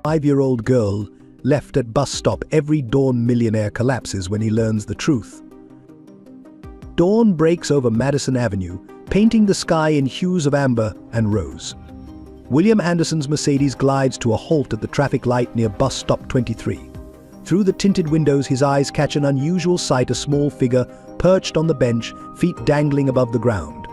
5-year-old girl left at bus stop. Every dawn, Millionaire collapses when he learns the truth. Dawn breaks over Madison Avenue, painting the sky in hues of amber and rose. William Anderson's Mercedes glides to a halt at the traffic light near bus stop 23. Through the tinted windows, his eyes catch an unusual sight: a small figure perched on the bench, feet dangling above the ground.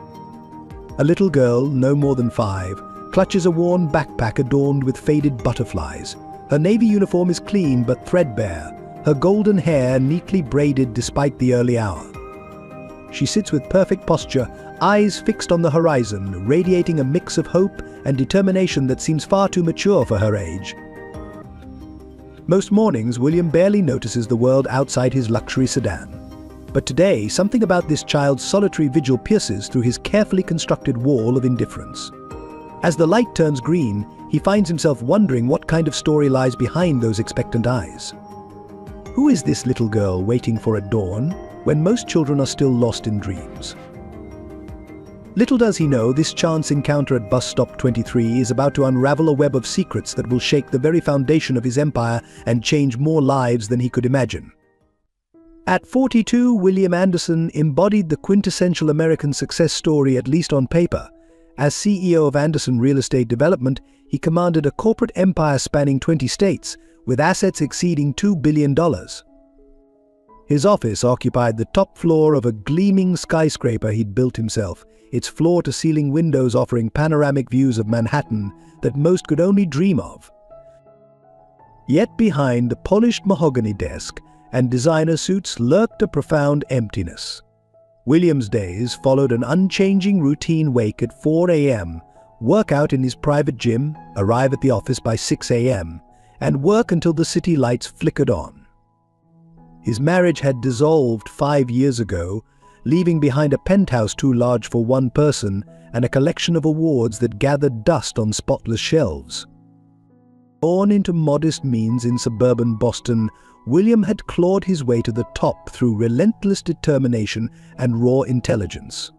A little girl, no more than 5, clutches a worn backpack adorned with faded butterflies. Her navy uniform is clean but threadbare, her golden hair neatly braided despite the early hour. She sits with perfect posture, eyes fixed on the horizon, radiating a mix of hope and determination that seems far too mature for her age. Most mornings, William barely notices the world outside his luxury sedan. But today, something about this child's solitary vigil pierces through his carefully constructed wall of indifference. As the light turns green, he finds himself wondering what kind of story lies behind those expectant eyes. Who is this little girl waiting for at dawn, when most children are still lost in dreams? Little does he know, this chance encounter at bus stop 23 is about to unravel a web of secrets that will shake the very foundation of his empire and change more lives than he could imagine. At 42, William Anderson embodied the quintessential American success story, at least on paper. As CEO of Anderson Real Estate Development, he commanded a corporate empire spanning 20 states, with assets exceeding $2 billion. His office occupied the top floor of a gleaming skyscraper he'd built himself, its floor-to-ceiling windows offering panoramic views of Manhattan that most could only dream of. Yet behind the polished mahogany desk and designer suits lurked a profound emptiness. William's days followed an unchanging routine: wake at 4 a.m., work out in his private gym, arrive at the office by 6 a.m., and work until the city lights flickered on. His marriage had dissolved 5 years ago, leaving behind a penthouse too large for one person and a collection of awards that gathered dust on spotless shelves. Born into modest means in suburban Boston, William had clawed his way to the top through relentless determination and raw intelligence.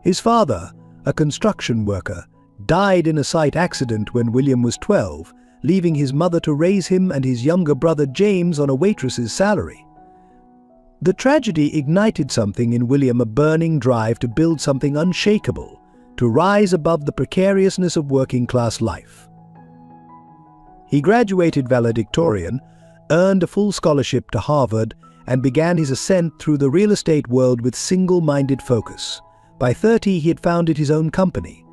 His father, a construction worker, died in a site accident when William was 12, leaving his mother to raise him and his younger brother James on a waitress's salary. The tragedy ignited something in William, a burning drive to build something unshakable, to rise above the precariousness of working-class life. He graduated valedictorian, earned a full scholarship to Harvard, and began his ascent through the real estate world with single-minded focus. By 30, he had founded his own company.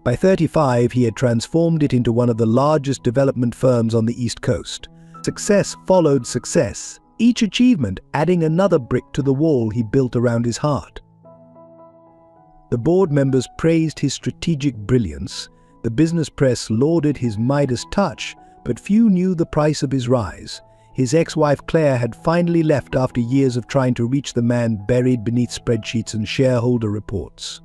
By 35, he had transformed it into one of the largest development firms on the East Coast. Success followed success, each achievement adding another brick to the wall he built around his heart. The board members praised his strategic brilliance, the business press lauded his Midas touch, but few knew the price of his rise. His ex-wife Claire had finally left after years of trying to reach the man buried beneath spreadsheets and shareholder reports.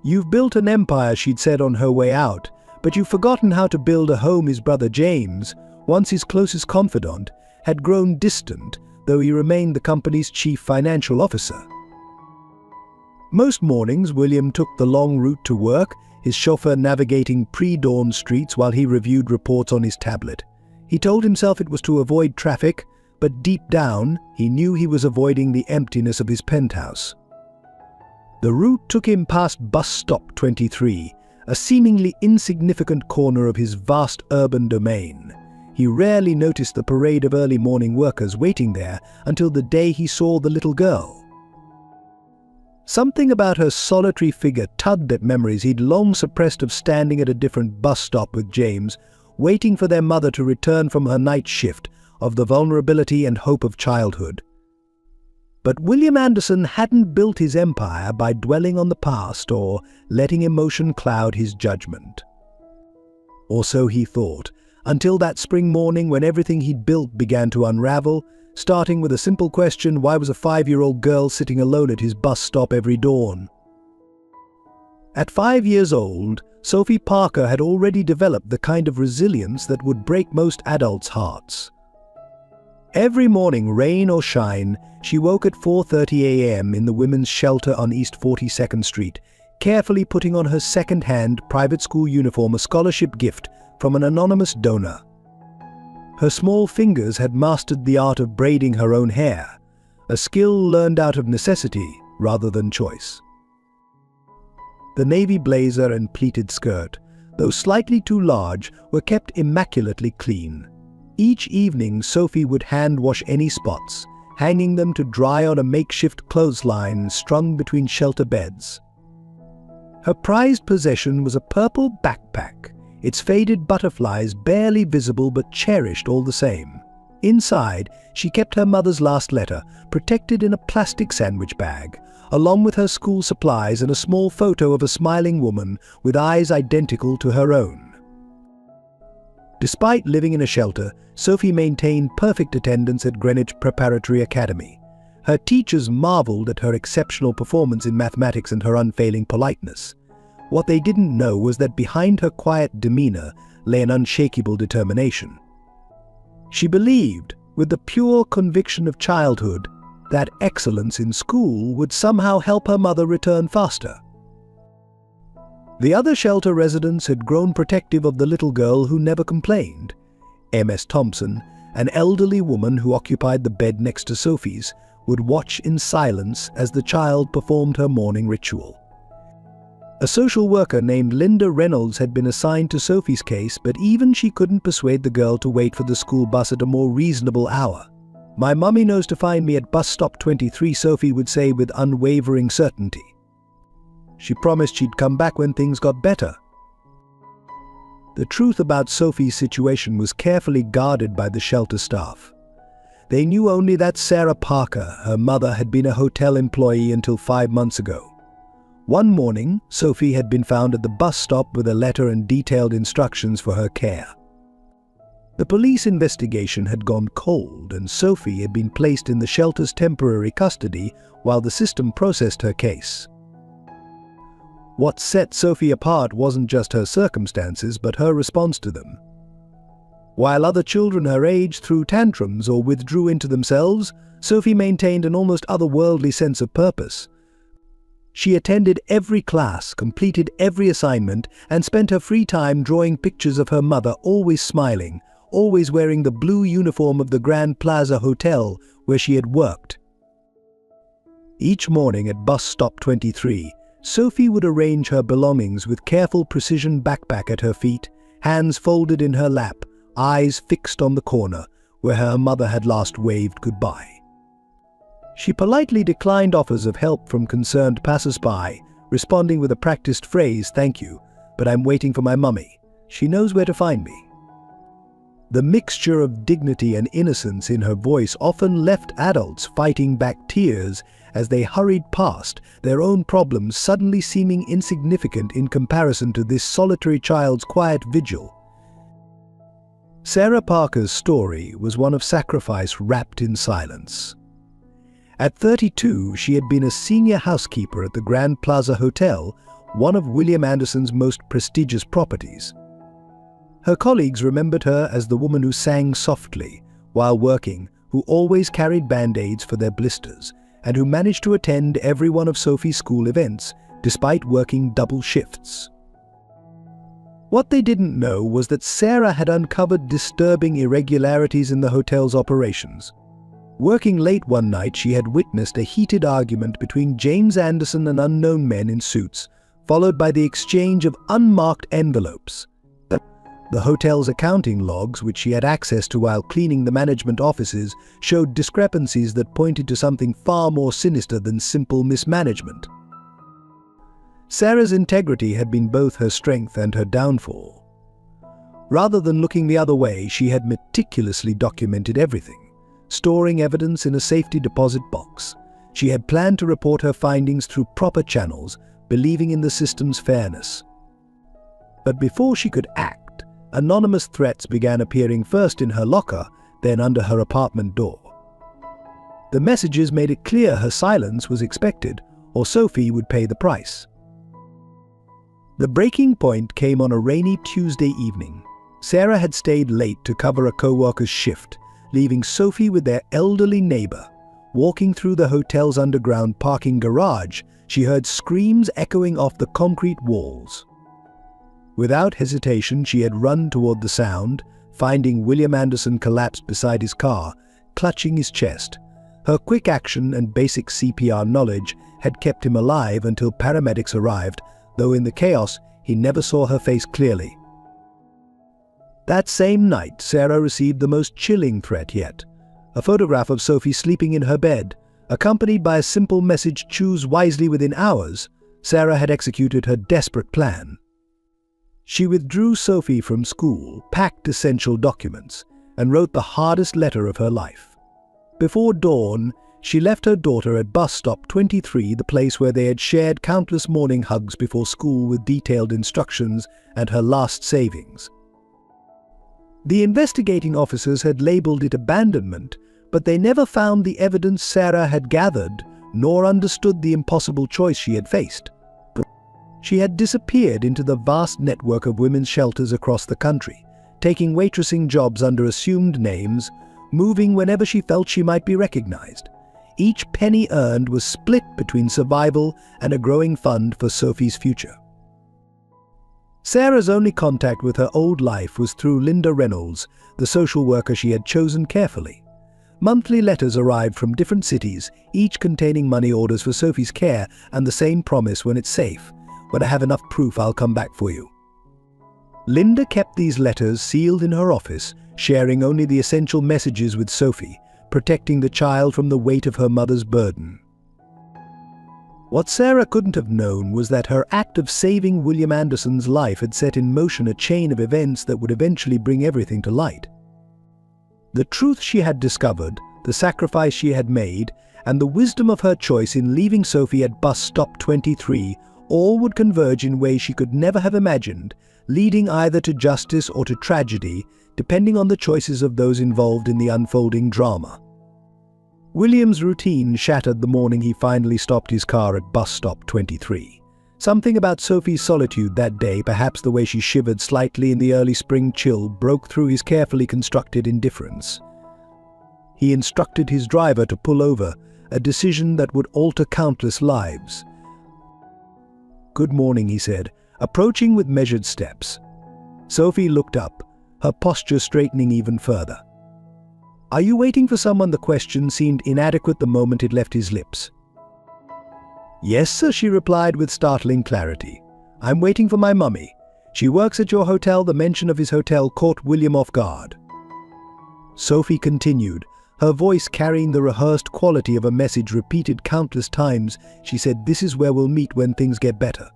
"You've built an empire," she'd said on her way out, "but you've forgotten how to build a home." His brother James, once his closest confidant, had grown distant, though he remained the company's chief financial officer. Most mornings, William took the long route to work, his chauffeur navigating pre-dawn streets while he reviewed reports on his tablet. He told himself it was to avoid traffic, but deep down, he knew he was avoiding the emptiness of his penthouse. The route took him past bus stop 23, a seemingly insignificant corner of his vast urban domain. He rarely noticed the parade of early morning workers waiting there until the day he saw the little girl. Something about her solitary figure tugged at memories he'd long suppressed of standing at a different bus stop with James, waiting for their mother to return from her night shift, of the vulnerability and hope of childhood. But William Anderson hadn't built his empire by dwelling on the past or letting emotion cloud his judgment. Or so he thought, until that spring morning when everything he'd built began to unravel, starting with a simple question: why was a 5-year-old girl sitting alone at his bus stop every dawn? At 5 years old, Sophie Parker had already developed the kind of resilience that would break most adults' hearts. Every morning, rain or shine, she woke at 4:30 a.m. in the women's shelter on East 42nd Street, carefully putting on her second-hand private school uniform, a scholarship gift from an anonymous donor. Her small fingers had mastered the art of braiding her own hair, a skill learned out of necessity rather than choice. The navy blazer and pleated skirt, though slightly too large, were kept immaculately clean. Each evening, Sophie would hand-wash any spots, hanging them to dry on a makeshift clothesline strung between shelter beds. Her prized possession was a purple backpack, its faded butterflies barely visible but cherished all the same. Inside, she kept her mother's last letter, protected in a plastic sandwich bag, along with her school supplies and a small photo of a smiling woman with eyes identical to her own. Despite living in a shelter, Sophie maintained perfect attendance at Greenwich Preparatory Academy. Her teachers marveled at her exceptional performance in mathematics and her unfailing politeness. What they didn't know was that behind her quiet demeanor lay an unshakable determination. She believed, with the pure conviction of childhood, that excellence in school would somehow help her mother return faster. The other shelter residents had grown protective of the little girl who never complained. M.S. Thompson, an elderly woman who occupied the bed next to Sophie's, would watch in silence as the child performed her morning ritual. A social worker named Linda Reynolds had been assigned to Sophie's case, but even she couldn't persuade the girl to wait for the school bus at a more reasonable hour. "My mummy knows to find me at bus stop 23, Sophie would say with unwavering certainty. She promised she'd come back when things got better. The truth about Sophie's situation was carefully guarded by the shelter staff. They knew only that Sarah Parker, her mother, had been a hotel employee until 5 months ago. One morning, Sophie had been found at the bus stop with a letter and detailed instructions for her care. The police investigation had gone cold, and Sophie had been placed in the shelter's temporary custody while the system processed her case. What set Sophie apart wasn't just her circumstances, but her response to them. While other children her age threw tantrums or withdrew into themselves, Sophie maintained an almost otherworldly sense of purpose. She attended every class, completed every assignment, and spent her free time drawing pictures of her mother, always smiling, always wearing the blue uniform of the Grand Plaza Hotel where she had worked. Each morning at bus stop 23, Sophie would arrange her belongings with careful precision, backpack at her feet, hands folded in her lap, eyes fixed on the corner where her mother had last waved goodbye. She politely declined offers of help from concerned passers-by, responding with a practiced phrase, "Thank you, but I'm waiting for my mummy. She knows where to find me." The mixture of dignity and innocence in her voice often left adults fighting back tears as they hurried past, their own problems suddenly seeming insignificant in comparison to this solitary child's quiet vigil. Sarah Parker's story was one of sacrifice wrapped in silence. At 32, she had been a senior housekeeper at the Grand Plaza Hotel, one of William Anderson's most prestigious properties. Her colleagues remembered her as the woman who sang softly while working, who always carried band-aids for their blisters, and who managed to attend every one of Sophie's school events, despite working double shifts. What they didn't know was that Sarah had uncovered disturbing irregularities in the hotel's operations. Working late one night, she had witnessed a heated argument between James Anderson and unknown men in suits, followed by the exchange of unmarked envelopes. The hotel's accounting logs, which she had access to while cleaning the management offices, showed discrepancies that pointed to something far more sinister than simple mismanagement. Sarah's integrity had been both her strength and her downfall. Rather than looking the other way, she had meticulously documented everything, storing evidence in a safety deposit box. She had planned to report her findings through proper channels, believing in the system's fairness. But before she could act, anonymous threats began appearing first in her locker, then under her apartment door. The messages made it clear her silence was expected, or Sophie would pay the price. The breaking point came on a rainy Tuesday evening. Sarah had stayed late to cover a co-worker's shift, leaving Sophie with their elderly neighbor. Walking through the hotel's underground parking garage, she heard screams echoing off the concrete walls. Without hesitation, she had run toward the sound, finding William Anderson collapsed beside his car, clutching his chest. Her quick action and basic CPR knowledge had kept him alive until paramedics arrived, though in the chaos, he never saw her face clearly. That same night, Sarah received the most chilling threat yet. A photograph of Sophie sleeping in her bed, accompanied by a simple message, "Choose wisely." Within hours, Sarah had executed her desperate plan. She withdrew Sophie from school, packed essential documents, and wrote the hardest letter of her life. Before dawn, she left her daughter at bus stop 23, the place where they had shared countless morning hugs before school, with detailed instructions and her last savings. The investigating officers had labeled it abandonment, but they never found the evidence Sarah had gathered, nor understood the impossible choice she had faced. She had disappeared into the vast network of women's shelters across the country, taking waitressing jobs under assumed names, moving whenever she felt she might be recognized. Each penny earned was split between survival and a growing fund for Sophie's future. Sarah's only contact with her old life was through Linda Reynolds, the social worker she had chosen carefully. Monthly letters arrived from different cities, each containing money orders for Sophie's care and the same promise: "When it's safe, when I have enough proof, I'll come back for you." Linda kept these letters sealed in her office, sharing only the essential messages with Sophie, protecting the child from the weight of her mother's burden. What Sarah couldn't have known was that her act of saving William Anderson's life had set in motion a chain of events that would eventually bring everything to light. The truth she had discovered, the sacrifice she had made, and the wisdom of her choice in leaving Sophie at bus stop 23 all would converge in ways she could never have imagined, leading either to justice or to tragedy, depending on the choices of those involved in the unfolding drama. William's routine shattered the morning he finally stopped his car at bus stop 23. Something about Sophie's solitude that day, perhaps the way she shivered slightly in the early spring chill, broke through his carefully constructed indifference. He instructed his driver to pull over, a decision that would alter countless lives. "Good morning," he said, approaching with measured steps. Sophie looked up, her posture straightening even further. "Are you waiting for someone?" The question seemed inadequate the moment it left his lips. "Yes, sir," she replied with startling clarity. "I'm waiting for my mummy. She works at your hotel." The mention of his hotel caught William off guard. Sophie continued, her voice carrying the rehearsed quality of a message repeated countless times. She said, "This is where we'll meet when things get better."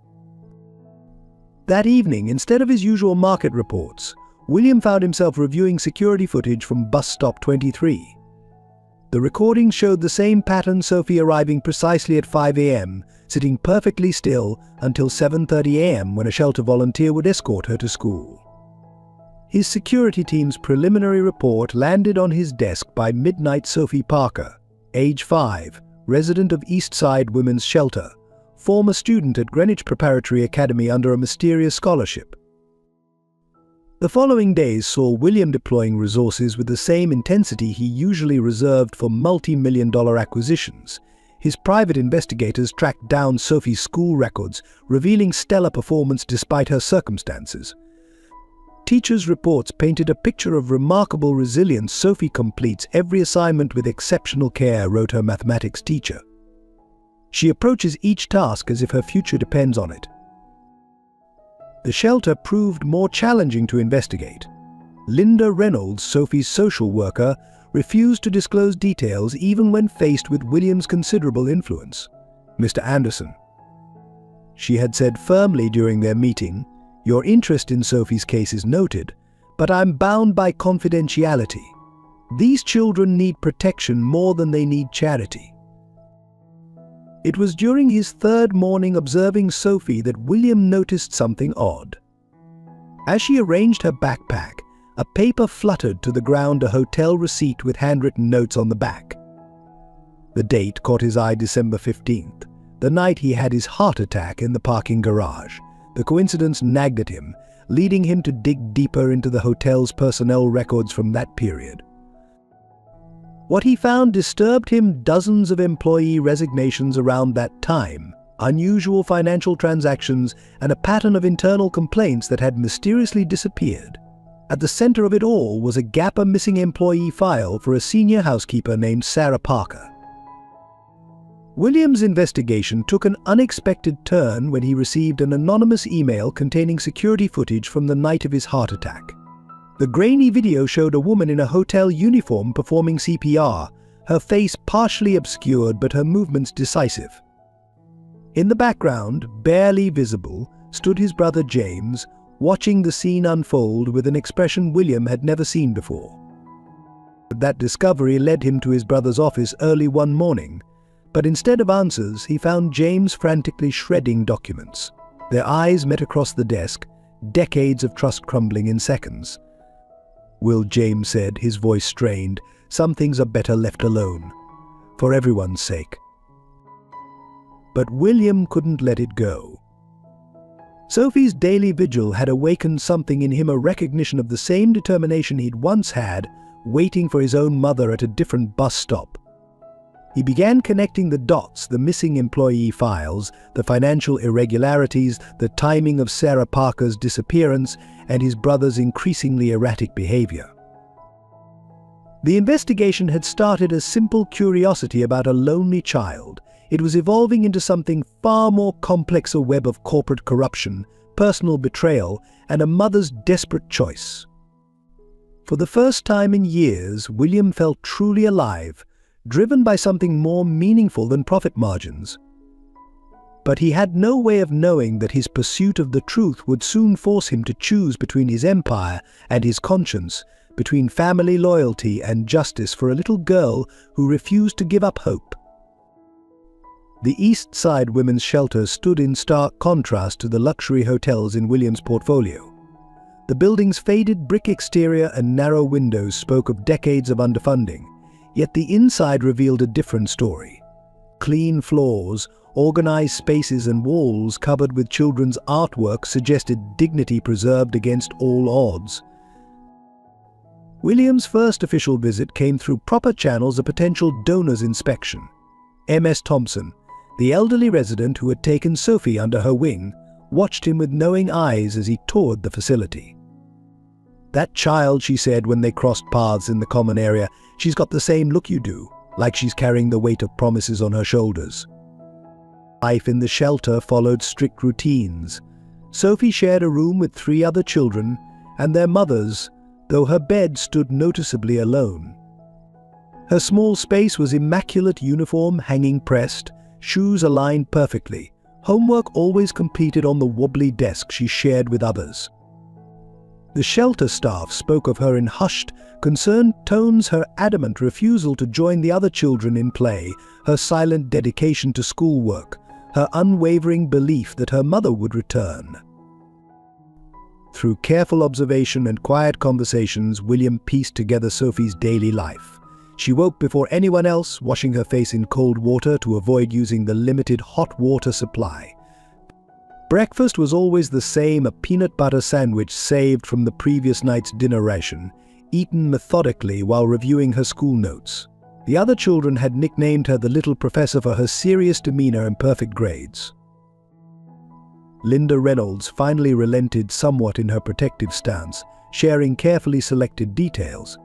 That evening, instead of his usual market reports, William found himself reviewing security footage from bus stop 23. The recording showed the same pattern: Sophie arriving precisely at 5 a.m., sitting perfectly still until 7:30 a.m. when a shelter volunteer would escort her to school. His security team's preliminary report landed on his desk by midnight. Sophie Parker, age 5, resident of East Side Women's Shelter, former student at Greenwich Preparatory Academy under a mysterious scholarship. The following days saw William deploying resources with the same intensity he usually reserved for multi-million-dollar acquisitions. His private investigators tracked down Sophie's school records, revealing stellar performance despite her circumstances. Teachers' reports painted a picture of remarkable resilience. "Sophie completes every assignment with exceptional care," wrote her mathematics teacher. "She approaches each task as if her future depends on it." The shelter proved more challenging to investigate. Linda Reynolds, Sophie's social worker, refused to disclose details even when faced with William's considerable influence. "Mr. Anderson," she had said firmly during their meeting, "your interest in Sophie's case is noted, but I'm bound by confidentiality. These children need protection more than they need charity." It was during his third morning observing Sophie that William noticed something odd. As she arranged her backpack, a paper fluttered to the ground, a hotel receipt with handwritten notes on the back. The date caught his eye: December 15th, the night he had his heart attack in the parking garage. The coincidence nagged at him, leading him to dig deeper into the hotel's personnel records from that period. What he found disturbed him: dozens of employee resignations around that time, unusual financial transactions, and a pattern of internal complaints that had mysteriously disappeared. At the center of it all was a gapper missing employee file for a senior housekeeper named Sarah Parker. William's investigation took an unexpected turn when he received an anonymous email containing security footage from the night of his heart attack. The grainy video showed a woman in a hotel uniform performing CPR, her face partially obscured but her movements decisive. In the background, barely visible, stood his brother James, watching the scene unfold with an expression William had never seen before. That discovery led him to his brother's office early one morning, but instead of answers, he found James frantically shredding documents. Their eyes met across the desk, decades of trust crumbling in seconds. "Will," James said, his voice strained, "some things are better left alone, for everyone's sake." But William couldn't let it go. Sophie's daily vigil had awakened something in him, a recognition of the same determination he'd once had, waiting for his own mother at a different bus stop. He began connecting the dots: the missing employee files, the financial irregularities, the timing of Sarah Parker's disappearance, and his brother's increasingly erratic behavior. The investigation had started as simple curiosity about a lonely child. It was evolving into something far more complex: a web of corporate corruption, personal betrayal, and a mother's desperate choice. For the first time in years, William felt truly alive, driven by something more meaningful than profit margins. But he had no way of knowing that his pursuit of the truth would soon force him to choose between his empire and his conscience, between family loyalty and justice for a little girl who refused to give up hope. The East Side Women's Shelter stood in stark contrast to the luxury hotels in William's portfolio. The building's faded brick exterior and narrow windows spoke of decades of underfunding, yet the inside revealed a different story. Clean floors, organized spaces, and walls covered with children's artwork suggested dignity preserved against all odds. William's first official visit came through proper channels: a potential donor's inspection. M.S. Thompson, the elderly resident who had taken Sophie under her wing, watched him with knowing eyes as he toured the facility. "That child," she said when they crossed paths in the common area, "she's got the same look you do, like she's carrying the weight of promises on her shoulders." Life in the shelter followed strict routines. Sophie shared a room with 3 other children and their mothers, though her bed stood noticeably alone. Her small space was immaculate: uniform hanging pressed, shoes aligned perfectly, homework always completed on the wobbly desk she shared with others. The shelter staff spoke of her in hushed, concerned tones: her adamant refusal to join the other children in play, her silent dedication to schoolwork, her unwavering belief that her mother would return. Through careful observation and quiet conversations, William pieced together Sophie's daily life. She woke before anyone else, washing her face in cold water to avoid using the limited hot water supply. Breakfast was always the same: a peanut butter sandwich saved from the previous night's dinner ration, eaten methodically while reviewing her school notes. The other children had nicknamed her the Little Professor for her serious demeanor and perfect grades. Linda Reynolds finally relented somewhat in her protective stance, sharing carefully selected details.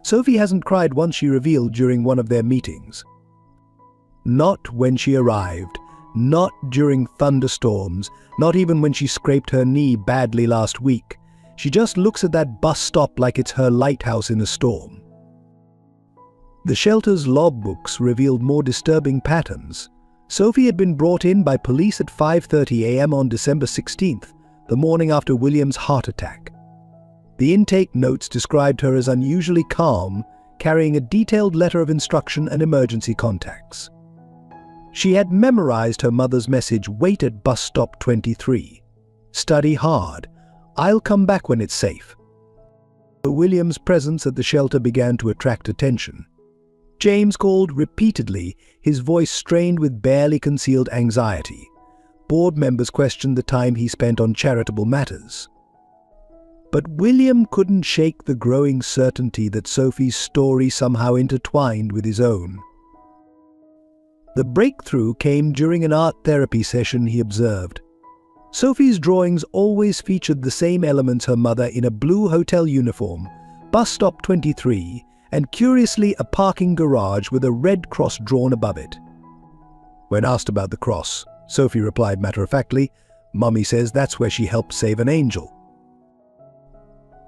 "Sophie hasn't cried once," she revealed during one of their meetings. Not when she arrived, not during thunderstorms, not even when she scraped her knee badly last week. She just looks at that bus stop like it's her lighthouse in a storm. The shelter's logbooks revealed more disturbing patterns. Sophie had been brought in by police at 5:30 a.m. on December 16th, the morning after William's heart attack. The intake notes described her as unusually calm, carrying a detailed letter of instruction and emergency contacts. She had memorized her mother's message: "Wait at bus stop 23. Study hard. I'll come back when it's safe." William's presence at the shelter began to attract attention. James called repeatedly, his voice strained with barely concealed anxiety. Board members questioned the time he spent on charitable matters. But William couldn't shake the growing certainty that Sophie's story somehow intertwined with his own. The breakthrough came during an art therapy session he observed. Sophie's drawings always featured the same elements: her mother in a blue hotel uniform, bus stop 23, and curiously a parking garage with a red cross drawn above it. When asked about the cross, Sophie replied matter-of-factly, "Mummy says that's where she helped save an angel."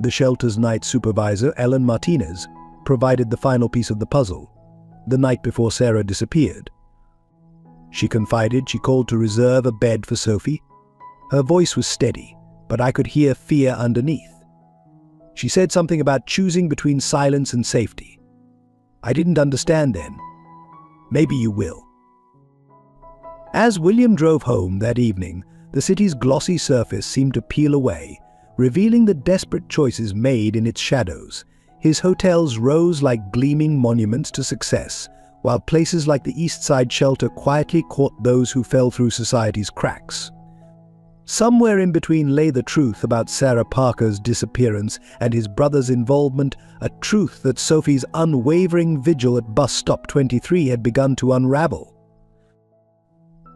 The shelter's night supervisor, Ellen Martinez, provided the final piece of the puzzle, the night before Sarah disappeared. She confided she called to reserve a bed for Sophie. Her voice was steady, but I could hear fear underneath. She said something about choosing between silence and safety. I didn't understand then. Maybe you will. As William drove home that evening, the city's glossy surface seemed to peel away, revealing the desperate choices made in its shadows. His hotels rose like gleaming monuments to success, while places like the East Side shelter quietly caught those who fell through society's cracks. Somewhere in between lay the truth about Sarah Parker's disappearance and his brother's involvement, a truth that Sophie's unwavering vigil at bus stop 23 had begun to unravel.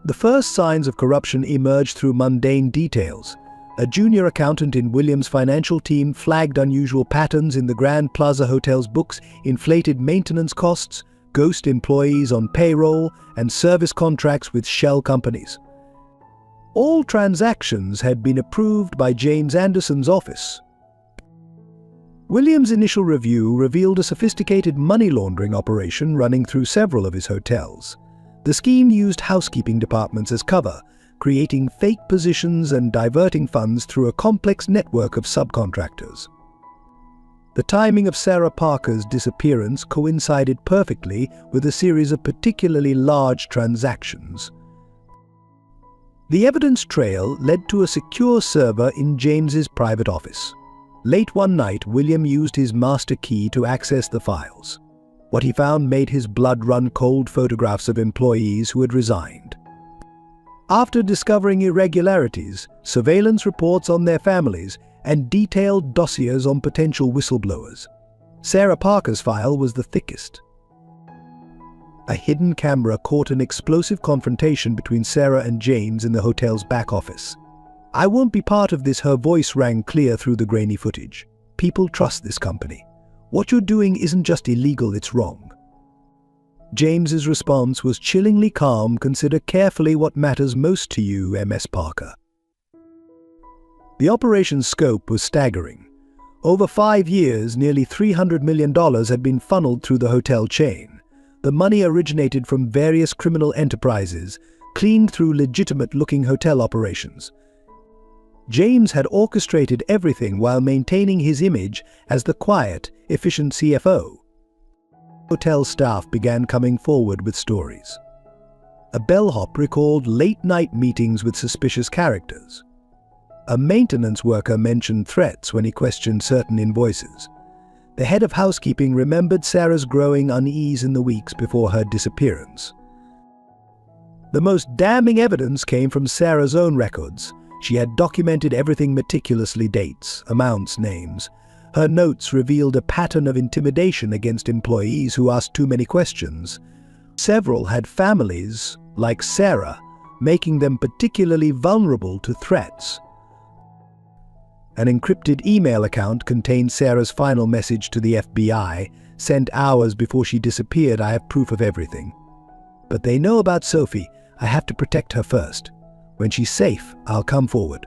The first signs of corruption emerged through mundane details. A junior accountant in Williams' financial team flagged unusual patterns in the Grand Plaza Hotel's books: inflated maintenance costs, ghost employees on payroll, and service contracts with shell companies. All transactions had been approved by James Anderson's office. Williams' initial review revealed a sophisticated money laundering operation running through several of his hotels. The scheme used housekeeping departments as cover, creating fake positions and diverting funds through a complex network of subcontractors. The timing of Sarah Parker's disappearance coincided perfectly with a series of particularly large transactions. The evidence trail led to a secure server in James's private office. Late one night, William used his master key to access the files. What he found made his blood run cold: photographs of employees who had resigned. After discovering irregularities, surveillance reports on their families, and detailed dossiers on potential whistleblowers, Sarah Parker's file was the thickest. A hidden camera caught an explosive confrontation between Sarah and James in the hotel's back office. "I won't be part of this," her voice rang clear through the grainy footage. "People trust this company. What you're doing isn't just illegal, it's wrong." James's response was chillingly calm. "Consider carefully what matters most to you, Ms. Parker." The operation's scope was staggering. Over 5 years, nearly $300 million had been funneled through the hotel chain. The money originated from various criminal enterprises, cleaned through legitimate-looking hotel operations. James had orchestrated everything while maintaining his image as the quiet, efficient CFO. Hotel staff began coming forward with stories. A bellhop recalled late-night meetings with suspicious characters. A maintenance worker mentioned threats when he questioned certain invoices. The head of housekeeping remembered Sarah's growing unease in the weeks before her disappearance. The most damning evidence came from Sarah's own records. She had documented everything meticulously: dates, amounts, names. Her notes revealed a pattern of intimidation against employees who asked too many questions. Several had families, like Sarah, making them particularly vulnerable to threats. An encrypted email account contained Sarah's final message to the FBI, sent hours before she disappeared. "I have proof of everything. But they know about Sophie. I have to protect her first. When she's safe, I'll come forward."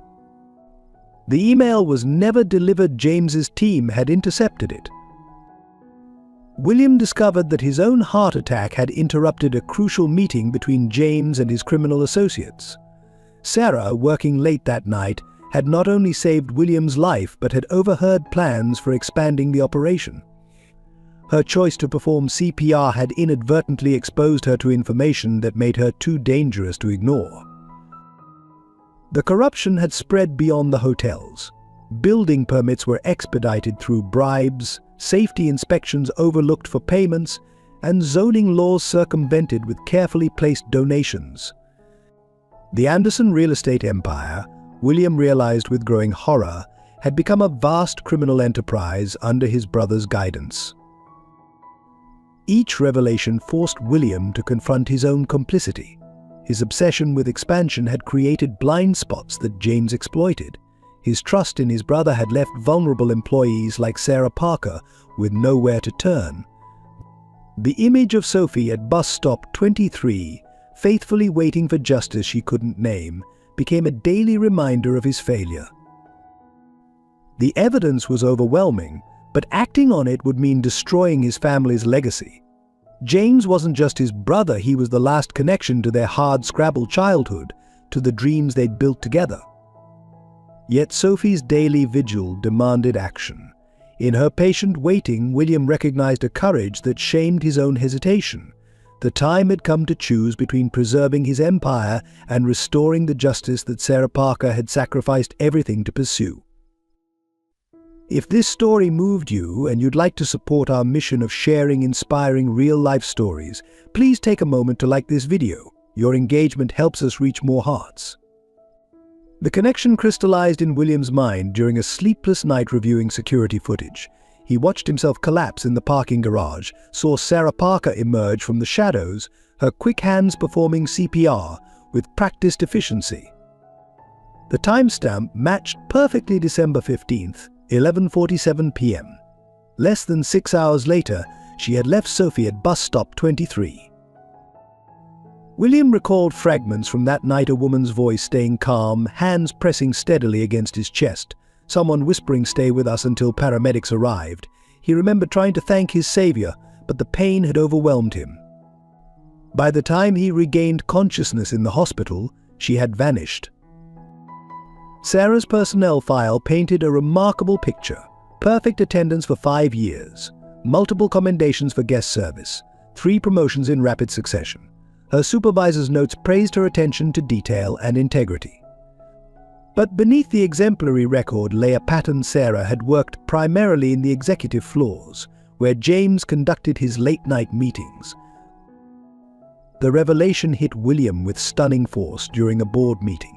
The email was never delivered. James's team had intercepted it. William discovered that his own heart attack had interrupted a crucial meeting between James and his criminal associates. Sarah, working late that night, had not only saved William's life but had overheard plans for expanding the operation. Her choice to perform CPR had inadvertently exposed her to information that made her too dangerous to ignore. The corruption had spread beyond the hotels. Building permits were expedited through bribes, safety inspections overlooked for payments, and zoning laws circumvented with carefully placed donations. The Anderson real estate empire, William realized with growing horror, had become a vast criminal enterprise under his brother's guidance. Each revelation forced William to confront his own complicity. His obsession with expansion had created blind spots that James exploited. His trust in his brother had left vulnerable employees like Sarah Parker with nowhere to turn. The image of Sophie at bus stop 23, faithfully waiting for justice she couldn't name, became a daily reminder of his failure. The evidence was overwhelming, but acting on it would mean destroying his family's legacy. James wasn't just his brother, he was the last connection to their hard-scrabble childhood, to the dreams they'd built together. Yet Sophie's daily vigil demanded action. In her patient waiting, William recognized a courage that shamed his own hesitation. The time had come to choose between preserving his empire and restoring the justice that Sarah Parker had sacrificed everything to pursue. If this story moved you and you'd like to support our mission of sharing inspiring real-life stories, please take a moment to like this video. Your engagement helps us reach more hearts. The connection crystallized in William's mind during a sleepless night reviewing security footage. He watched himself collapse in the parking garage, saw Sarah Parker emerge from the shadows, her quick hands performing CPR with practiced efficiency. The timestamp matched perfectly December 15th, 11:47 p.m. Less than 6 hours later, she had left Sophie at bus stop 23. William recalled fragments from that night, a woman's voice staying calm, hands pressing steadily against his chest, someone whispering, "Stay with us," until paramedics arrived. He remembered trying to thank his savior, but the pain had overwhelmed him. By the time he regained consciousness in the hospital, she had vanished. Sarah's personnel file painted a remarkable picture. Perfect attendance for 5 years, multiple commendations for guest service, 3 promotions in rapid succession. Her supervisor's notes praised her attention to detail and integrity. But beneath the exemplary record lay a pattern. Sarah had worked primarily in the executive floors, where James conducted his late-night meetings. The revelation hit William with stunning force during a board meeting.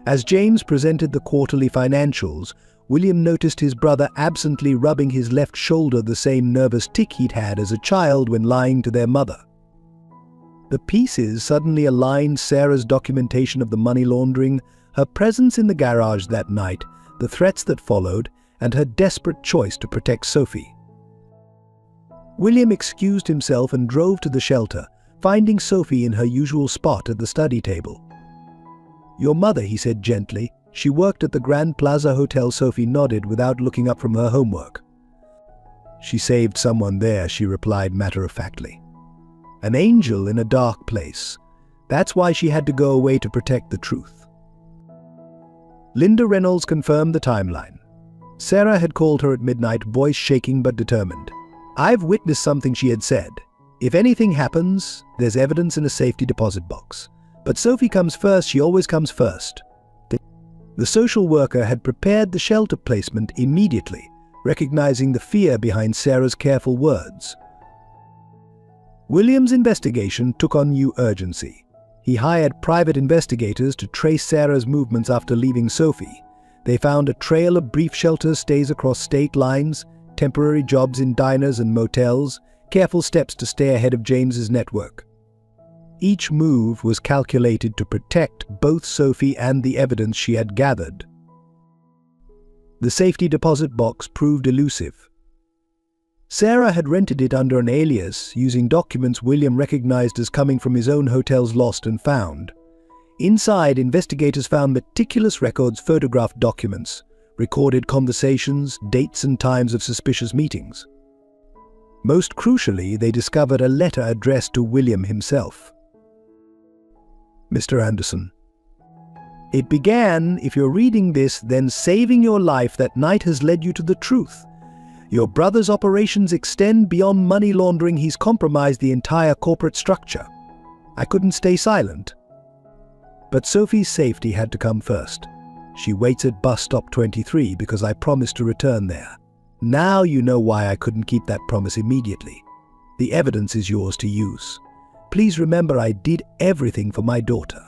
As James presented the quarterly financials, William noticed his brother absently rubbing his left shoulder, the same nervous tic he'd had as a child when lying to their mother. The pieces suddenly aligned: Sarah's documentation of the money laundering, her presence in the garage that night, the threats that followed, and her desperate choice to protect Sophie. William excused himself and drove to the shelter, finding Sophie in her usual spot at the study table. "Your mother," he said gently. "She worked at the Grand Plaza Hotel." Sophie nodded without looking up from her homework. "She saved someone there," she replied matter-of-factly. "An angel in a dark place. That's why she had to go away to protect the truth." Linda Reynolds confirmed the timeline. Sarah had called her at midnight, voice shaking but determined. "I've witnessed something," she had said. "If anything happens, there's evidence in a safety deposit box. But Sophie comes first, she always comes first." The social worker had prepared the shelter placement immediately, recognizing the fear behind Sarah's careful words. William's investigation took on new urgency. He hired private investigators to trace Sarah's movements after leaving Sophie. They found a trail of brief shelter stays across state lines, temporary jobs in diners and motels, careful steps to stay ahead of James's network. Each move was calculated to protect both Sophie and the evidence she had gathered. The safety deposit box proved elusive. Sarah had rented it under an alias, using documents William recognized as coming from his own hotel's Lost and Found. Inside, investigators found meticulous records, photographed documents, recorded conversations, dates and times of suspicious meetings. Most crucially, they discovered a letter addressed to William himself. "Mr. Anderson, it began, if you're reading this, then saving your life that night has led you to the truth. Your brother's operations extend beyond money laundering. He's compromised the entire corporate structure. I couldn't stay silent. But Sophie's safety had to come first. She waits at bus stop 23 because I promised to return there. Now you know why I couldn't keep that promise immediately. The evidence is yours to use. Please remember I did everything for my daughter."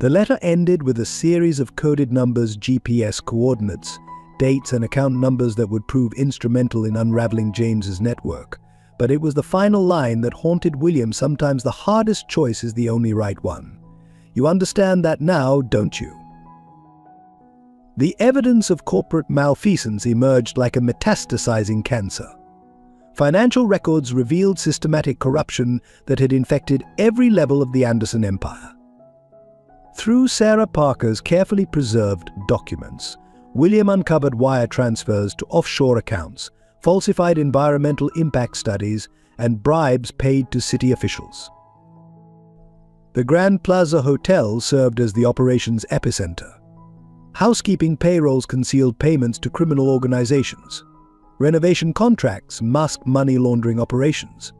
The letter ended with a series of coded numbers, GPS coordinates, dates and account numbers that would prove instrumental in unraveling James's network. But it was the final line that haunted William. Sometimes the hardest choice is the only right one. You understand that now, don't you? The evidence of corporate malfeasance emerged like a metastasizing cancer. Financial records revealed systematic corruption that had infected every level of the Anderson empire. Through Sarah Parker's carefully preserved documents, William uncovered wire transfers to offshore accounts, falsified environmental impact studies, and bribes paid to city officials. The Grand Plaza Hotel served as the operation's epicenter. Housekeeping payrolls concealed payments to criminal organizations. Renovation contracts masked money laundering operations.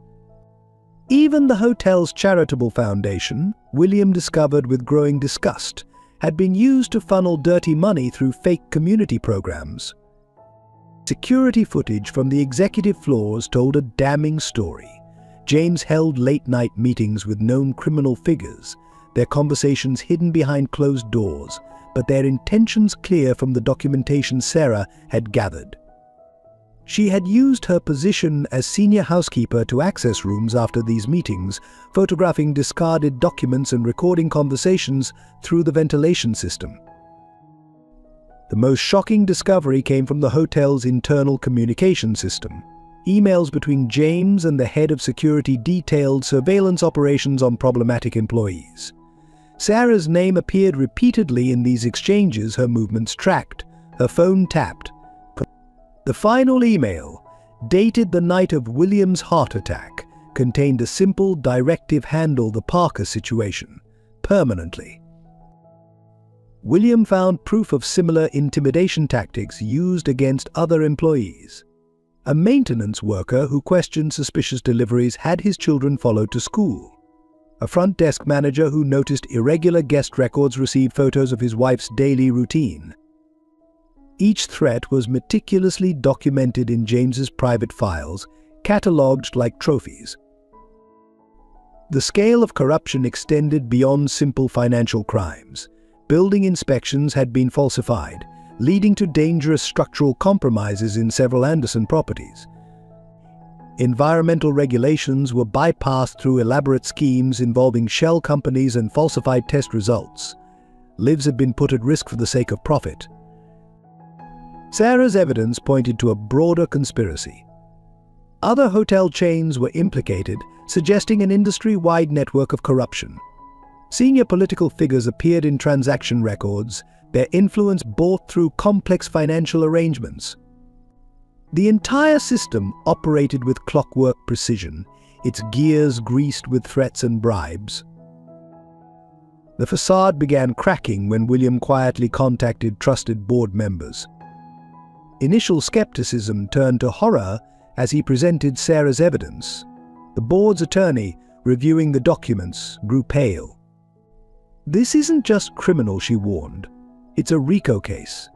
Even the hotel's charitable foundation, William discovered with growing disgust, had been used to funnel dirty money through fake community programs. Security footage from the executive floors told a damning story. James held late-night meetings with known criminal figures, their conversations hidden behind closed doors, but their intentions clear from the documentation Sarah had gathered. She had used her position as senior housekeeper to access rooms after these meetings, photographing discarded documents and recording conversations through the ventilation system. The most shocking discovery came from the hotel's internal communication system. Emails between James and the head of security detailed surveillance operations on problematic employees. Sarah's name appeared repeatedly in these exchanges, her movements tracked, her phone tapped. The final email, dated the night of William's heart attack, contained a simple directive: handle the Parker situation permanently. William found proof of similar intimidation tactics used against other employees. A maintenance worker who questioned suspicious deliveries had his children followed to school. A front desk manager who noticed irregular guest records received photos of his wife's daily routine. Each threat was meticulously documented in James's private files, catalogued like trophies. The scale of corruption extended beyond simple financial crimes. Building inspections had been falsified, leading to dangerous structural compromises in several Anderson properties. Environmental regulations were bypassed through elaborate schemes involving shell companies and falsified test results. Lives had been put at risk for the sake of profit. Sarah's evidence pointed to a broader conspiracy. Other hotel chains were implicated, suggesting an industry-wide network of corruption. Senior political figures appeared in transaction records, their influence bought through complex financial arrangements. The entire system operated with clockwork precision, its gears greased with threats and bribes. The facade began cracking when William quietly contacted trusted board members. Initial skepticism turned to horror as he presented Sarah's evidence. The board's attorney, reviewing the documents, grew pale. "This isn't just criminal," she warned. "It's a RICO case.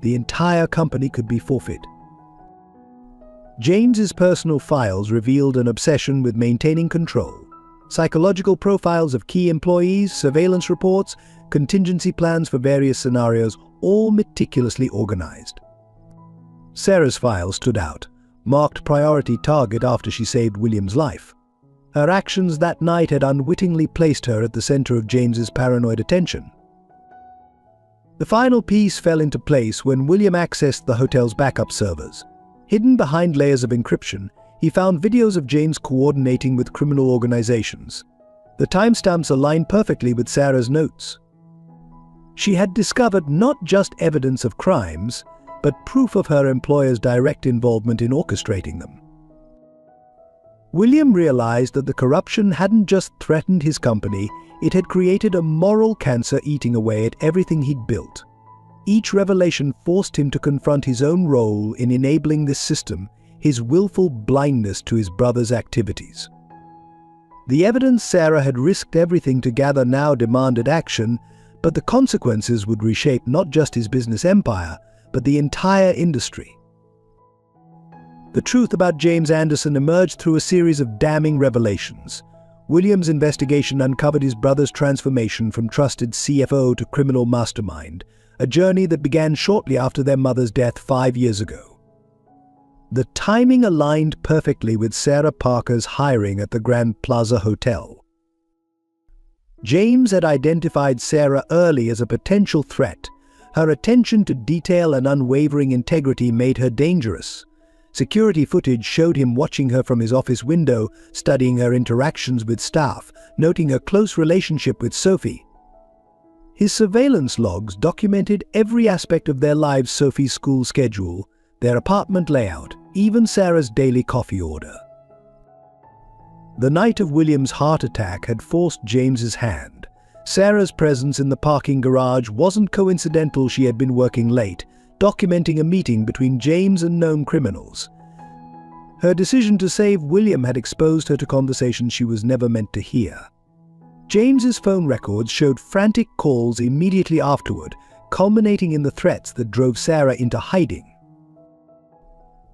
The entire company could be forfeit." James's personal files revealed an obsession with maintaining control. Psychological profiles of key employees, surveillance reports, contingency plans for various scenarios, all meticulously organized. Sarah's file stood out, marked priority target after she saved William's life. Her actions that night had unwittingly placed her at the center of James's paranoid attention. The final piece fell into place when William accessed the hotel's backup servers. Hidden behind layers of encryption, he found videos of James coordinating with criminal organizations. The timestamps aligned perfectly with Sarah's notes. She had discovered not just evidence of crimes, but proof of her employer's direct involvement in orchestrating them. William realized that the corruption hadn't just threatened his company, it had created a moral cancer eating away at everything he'd built. Each revelation forced him to confront his own role in enabling this system, his willful blindness to his brother's activities. The evidence Sarah had risked everything to gather now demanded action, but the consequences would reshape not just his business empire, but the entire industry. The truth about James Anderson emerged through a series of damning revelations. William's investigation uncovered his brother's transformation from trusted CFO to criminal mastermind, a journey that began shortly after their mother's death 5 years ago. The timing aligned perfectly with Sarah Parker's hiring at the Grand Plaza Hotel. James had identified Sarah early as a potential threat. Her attention to detail and unwavering integrity made her dangerous. Security footage showed him watching her from his office window, studying her interactions with staff, noting her close relationship with Sophie. His surveillance logs documented every aspect of their lives: Sophie's school schedule, their apartment layout, even Sarah's daily coffee order. The night of William's heart attack had forced James's hand. Sarah's presence in the parking garage wasn't coincidental. She had been working late, documenting a meeting between James and known criminals. Her decision to save William had exposed her to conversations she was never meant to hear. James's phone records showed frantic calls immediately afterward, culminating in the threats that drove Sarah into hiding.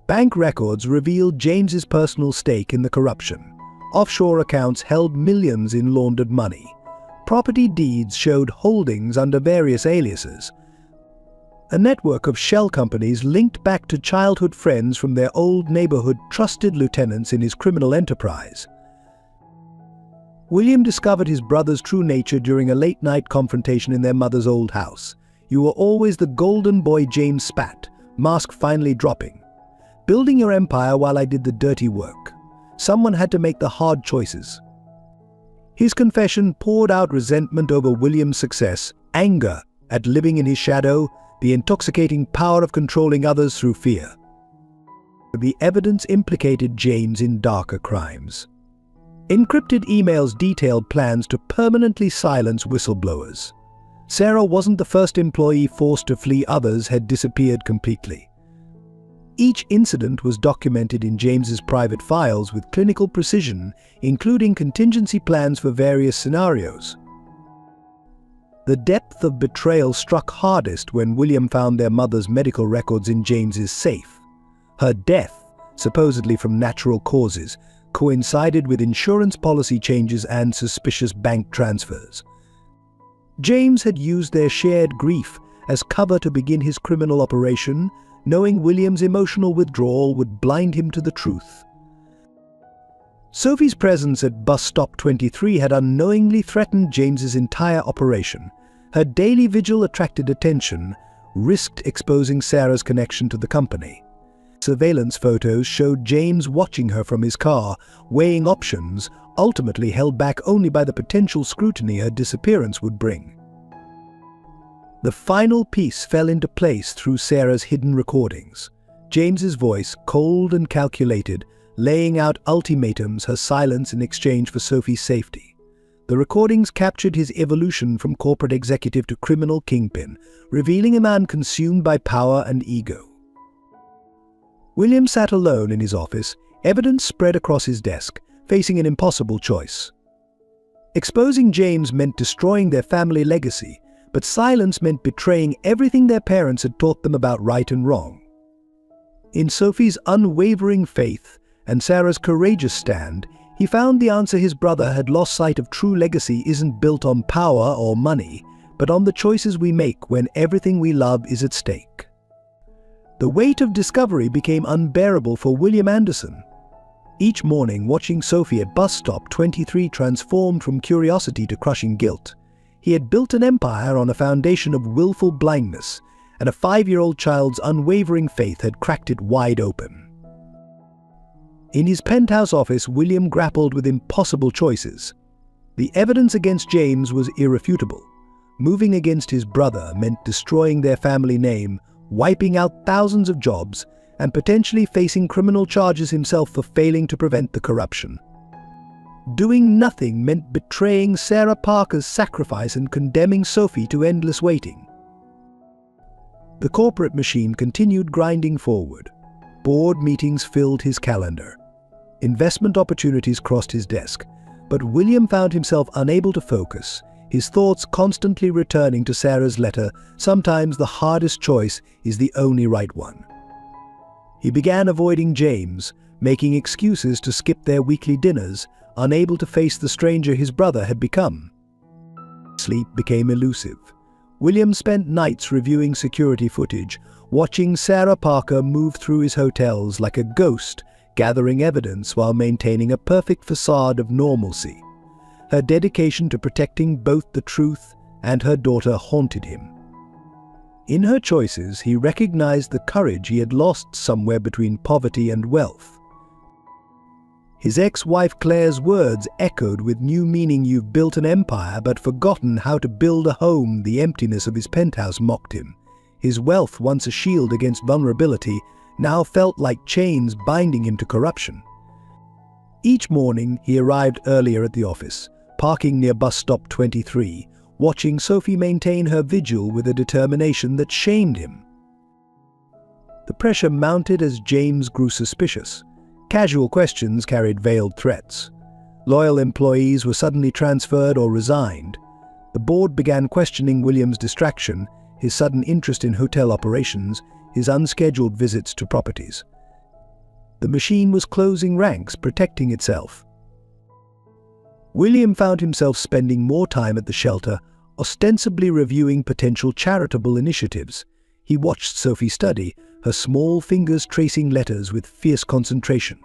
Bank records revealed James's personal stake in the corruption. Offshore accounts held millions in laundered money. Property deeds showed holdings under various aliases. A network of shell companies linked back to childhood friends from their old neighborhood trusted lieutenants in his criminal enterprise. William discovered his brother's true nature during a late-night confrontation in their mother's old house. "You were always the golden boy," James spat, mask finally dropping. "Building your empire while I did the dirty work. Someone had to make the hard choices." His confession poured out resentment over William's success, anger at living in his shadow, the intoxicating power of controlling others through fear. The evidence implicated James in darker crimes. Encrypted emails detailed plans to permanently silence whistleblowers. Sarah wasn't the first employee forced to flee; others had disappeared completely. Each incident was documented in James's private files with clinical precision, including contingency plans for various scenarios. The depth of betrayal struck hardest when William found their mother's medical records in James's safe. Her death, supposedly from natural causes, coincided with insurance policy changes and suspicious bank transfers. James had used their shared grief as cover to begin his criminal operation, knowing William's emotional withdrawal would blind him to the truth. Sophie's presence at bus stop 23 had unknowingly threatened James's entire operation. Her daily vigil attracted attention, risked exposing Sarah's connection to the company. Surveillance photos showed James watching her from his car, weighing options, ultimately held back only by the potential scrutiny her disappearance would bring. The final piece fell into place through Sarah's hidden recordings. James's voice, cold and calculated, laying out ultimatums, her silence in exchange for Sophie's safety. The recordings captured his evolution from corporate executive to criminal kingpin, revealing a man consumed by power and ego. William sat alone in his office, evidence spread across his desk, facing an impossible choice. Exposing James meant destroying their family legacy, but silence meant betraying everything their parents had taught them about right and wrong. In Sophie's unwavering faith and Sarah's courageous stand, he found the answer. His brother had lost sight of true legacy isn't built on power or money, but on the choices we make when everything we love is at stake. The weight of discovery became unbearable for William Anderson. Each morning, watching Sophie at bus stop 23 transformed from curiosity to crushing guilt. He had built an empire on a foundation of willful blindness, and a 5-year-old child's unwavering faith had cracked it wide open. In his penthouse office, William grappled with impossible choices. The evidence against James was irrefutable. Moving against his brother meant destroying their family name, wiping out thousands of jobs, and potentially facing criminal charges himself for failing to prevent the corruption. Doing nothing meant betraying Sarah Parker's sacrifice and condemning Sophie to endless waiting. The corporate machine continued grinding forward. Board meetings filled his calendar. Investment opportunities crossed his desk, but William found himself unable to focus, his thoughts constantly returning to Sarah's letter. Sometimes the hardest choice is the only right one. He began avoiding James, making excuses to skip their weekly dinners, unable to face the stranger his brother had become. Sleep became elusive. William spent nights reviewing security footage, watching Sarah Parker move through his hotels like a ghost, gathering evidence while maintaining a perfect facade of normalcy. Her dedication to protecting both the truth and her daughter haunted him. In her choices, he recognized the courage he had lost somewhere between poverty and wealth. His ex-wife Claire's words echoed with new meaning. "You've built an empire but forgotten how to build a home." The emptiness of his penthouse mocked him. His wealth, once a shield against vulnerability, now felt like chains binding him to corruption. Each morning, he arrived earlier at the office, parking near bus stop 23, watching Sophie maintain her vigil with a determination that shamed him. The pressure mounted as James grew suspicious. Casual questions carried veiled threats. Loyal employees were suddenly transferred or resigned. The board began questioning William's distraction, his sudden interest in hotel operations, his unscheduled visits to properties. The machine was closing ranks, protecting itself. William found himself spending more time at the shelter, ostensibly reviewing potential charitable initiatives. He watched Sophie study, her small fingers tracing letters with fierce concentration.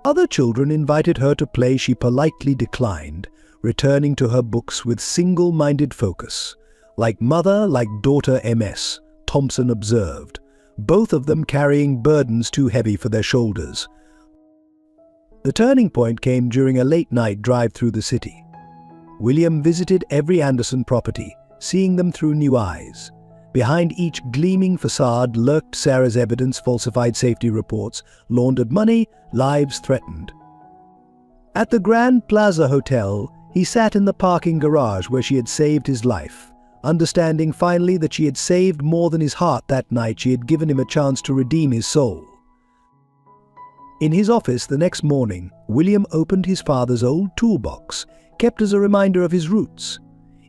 Other children invited her to play. She politely declined, returning to her books with single-minded focus. "Like mother, like daughter, MS," Thompson observed, both of them carrying burdens too heavy for their shoulders. The turning point came during a late-night drive through the city. William visited every Anderson property, seeing them through new eyes. Behind each gleaming facade lurked Sarah's evidence: falsified safety reports, laundered money, lives threatened. At the Grand Plaza Hotel, he sat in the parking garage where she had saved his life, understanding finally that she had saved more than his heart that night. She had given him a chance to redeem his soul. In his office the next morning, William opened his father's old toolbox, kept as a reminder of his roots.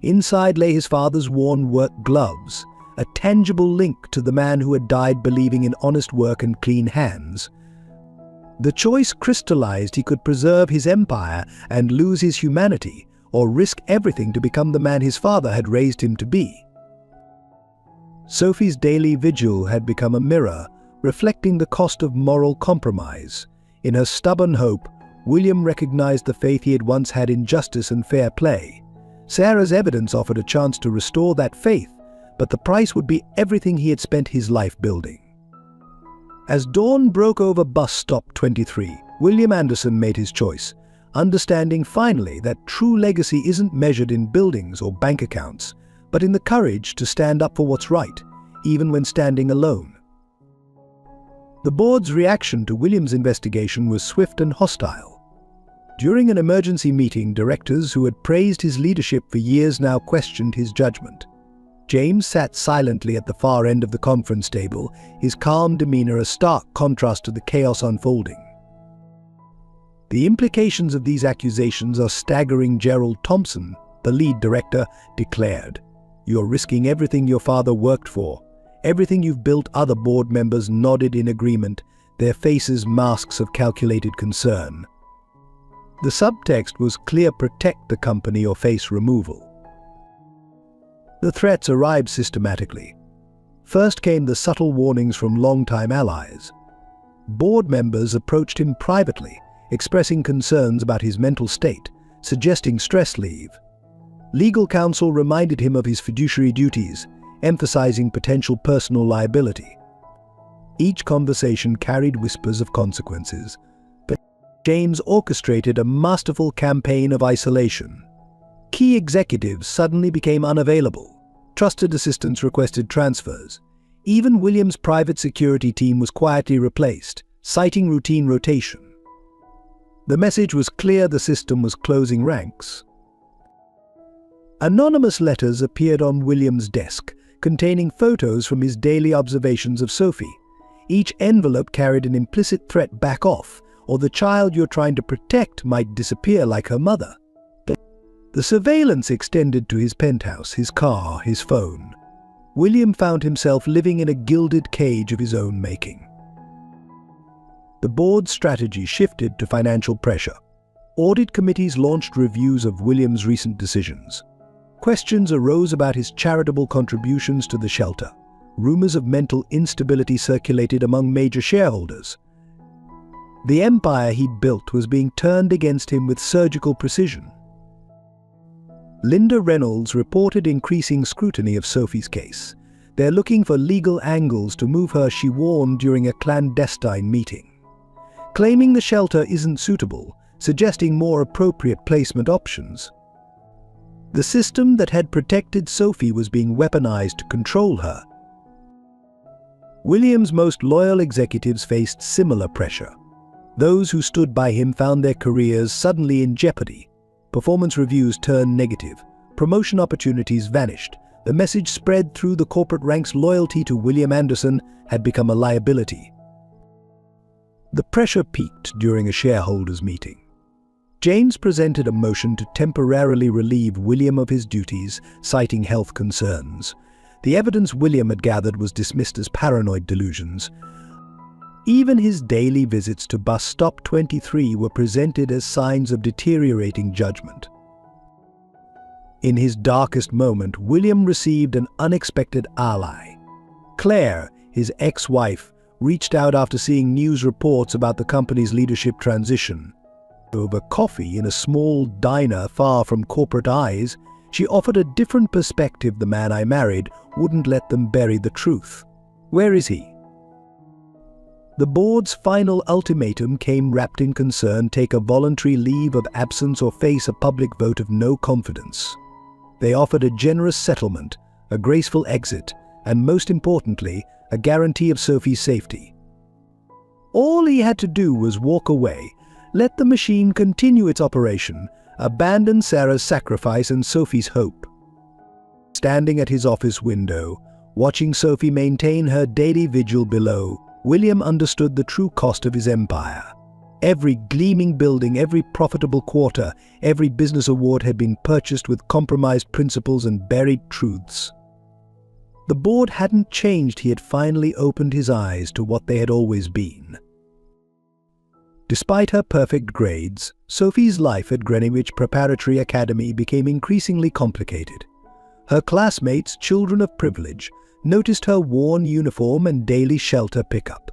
Inside lay his father's worn work gloves, a tangible link to the man who had died believing in honest work and clean hands. The choice crystallized: he could preserve his empire and lose his humanity, or risk everything to become the man his father had raised him to be. Sophie's daily vigil had become a mirror, reflecting the cost of moral compromise. In her stubborn hope, William recognized the faith he had once had in justice and fair play. Sarah's evidence offered a chance to restore that faith, but the price would be everything he had spent his life building. As dawn broke over bus stop 23, William Anderson made his choice, understanding finally that true legacy isn't measured in buildings or bank accounts, but in the courage to stand up for what's right, even when standing alone. The board's reaction to William's investigation was swift and hostile. During an emergency meeting, directors who had praised his leadership for years now questioned his judgment. James sat silently at the far end of the conference table, his calm demeanor a stark contrast to the chaos unfolding. "The implications of these accusations are staggering," Gerald Thompson, the lead director, declared. "You're risking everything your father worked for, everything you've built." Other board members nodded in agreement, their faces masks of calculated concern. The subtext was clear: protect the company or face removal. The threats arrived systematically. First came the subtle warnings from longtime allies. Board members approached him privately, expressing concerns about his mental state, suggesting stress leave. Legal counsel reminded him of his fiduciary duties, emphasizing potential personal liability. Each conversation carried whispers of consequences, but James orchestrated a masterful campaign of isolation. Key executives suddenly became unavailable. Trusted assistants requested transfers. Even William's private security team was quietly replaced, citing routine rotation. The message was clear: the system was closing ranks. Anonymous letters appeared on William's desk, containing photos from his daily observations of Sophie. Each envelope carried an implicit threat: back off, or the child you're trying to protect might disappear like her mother. The surveillance extended to his penthouse, his car, his phone. William found himself living in a gilded cage of his own making. The board's strategy shifted to financial pressure. Audit committees launched reviews of William's recent decisions. Questions arose about his charitable contributions to the shelter. rumors of mental instability circulated among major shareholders. The empire he'd built was being turned against him with surgical precision. Linda Reynolds reported increasing scrutiny of Sophie's case. They're looking for legal angles to move her, she warned during a clandestine meeting. Claiming the shelter isn't suitable, suggesting more appropriate placement options. The system that had protected Sophie was being weaponized to control her. William's most loyal executives faced similar pressure. Those who stood by him found their careers suddenly in jeopardy. Performance reviews turned negative. Promotion opportunities vanished. The message spread through the corporate ranks: loyalty to William Anderson had become a liability. The pressure peaked during a shareholders' meeting. James presented a motion to temporarily relieve William of his duties, citing health concerns. The evidence William had gathered was dismissed as paranoid delusions. Even his daily visits to bus stop 23 were presented as signs of deteriorating judgment. In his darkest moment, William received an unexpected ally. Claire, his ex-wife, reached out after seeing news reports about the company's leadership transition. Over coffee in a small diner far from corporate eyes, she offered a different perspective. The man I married wouldn't let them bury the truth. Where is he? The board's final ultimatum came wrapped in concern: take a voluntary leave of absence or face a public vote of no confidence. They offered a generous settlement, a graceful exit, and most importantly, a guarantee of Sophie's safety. All he had to do was walk away, let the machine continue its operation, abandon Sarah's sacrifice and Sophie's hope. Standing at his office window, watching Sophie maintain her daily vigil below, William understood the true cost of his empire. Every gleaming building, every profitable quarter, every business award had been purchased with compromised principles and buried truths. The board hadn't changed. He had finally opened his eyes to what they had always been. Despite her perfect grades, Sophie's life at Greenwich Preparatory Academy became increasingly complicated. Her classmates, children of privilege, noticed her worn uniform and daily shelter pickup.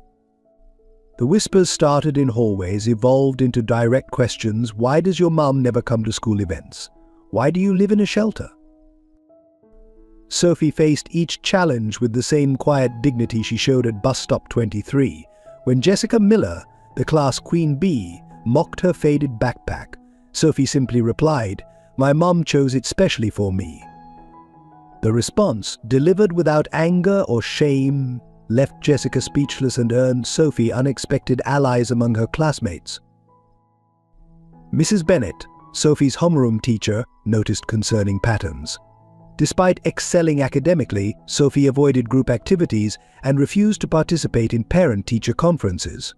The whispers started in hallways, evolved into direct questions. Why does your mom never come to school events? Why do you live in a shelter? Sophie faced each challenge with the same quiet dignity she showed at bus stop 23, when Jessica Miller, the class queen bee, mocked her faded backpack. Sophie simply replied, "My mom chose it specially for me." The response, delivered without anger or shame, left Jessica speechless and earned Sophie unexpected allies among her classmates. Mrs. Bennett, Sophie's homeroom teacher, noticed concerning patterns. Despite excelling academically, Sophie avoided group activities and refused to participate in parent-teacher conferences.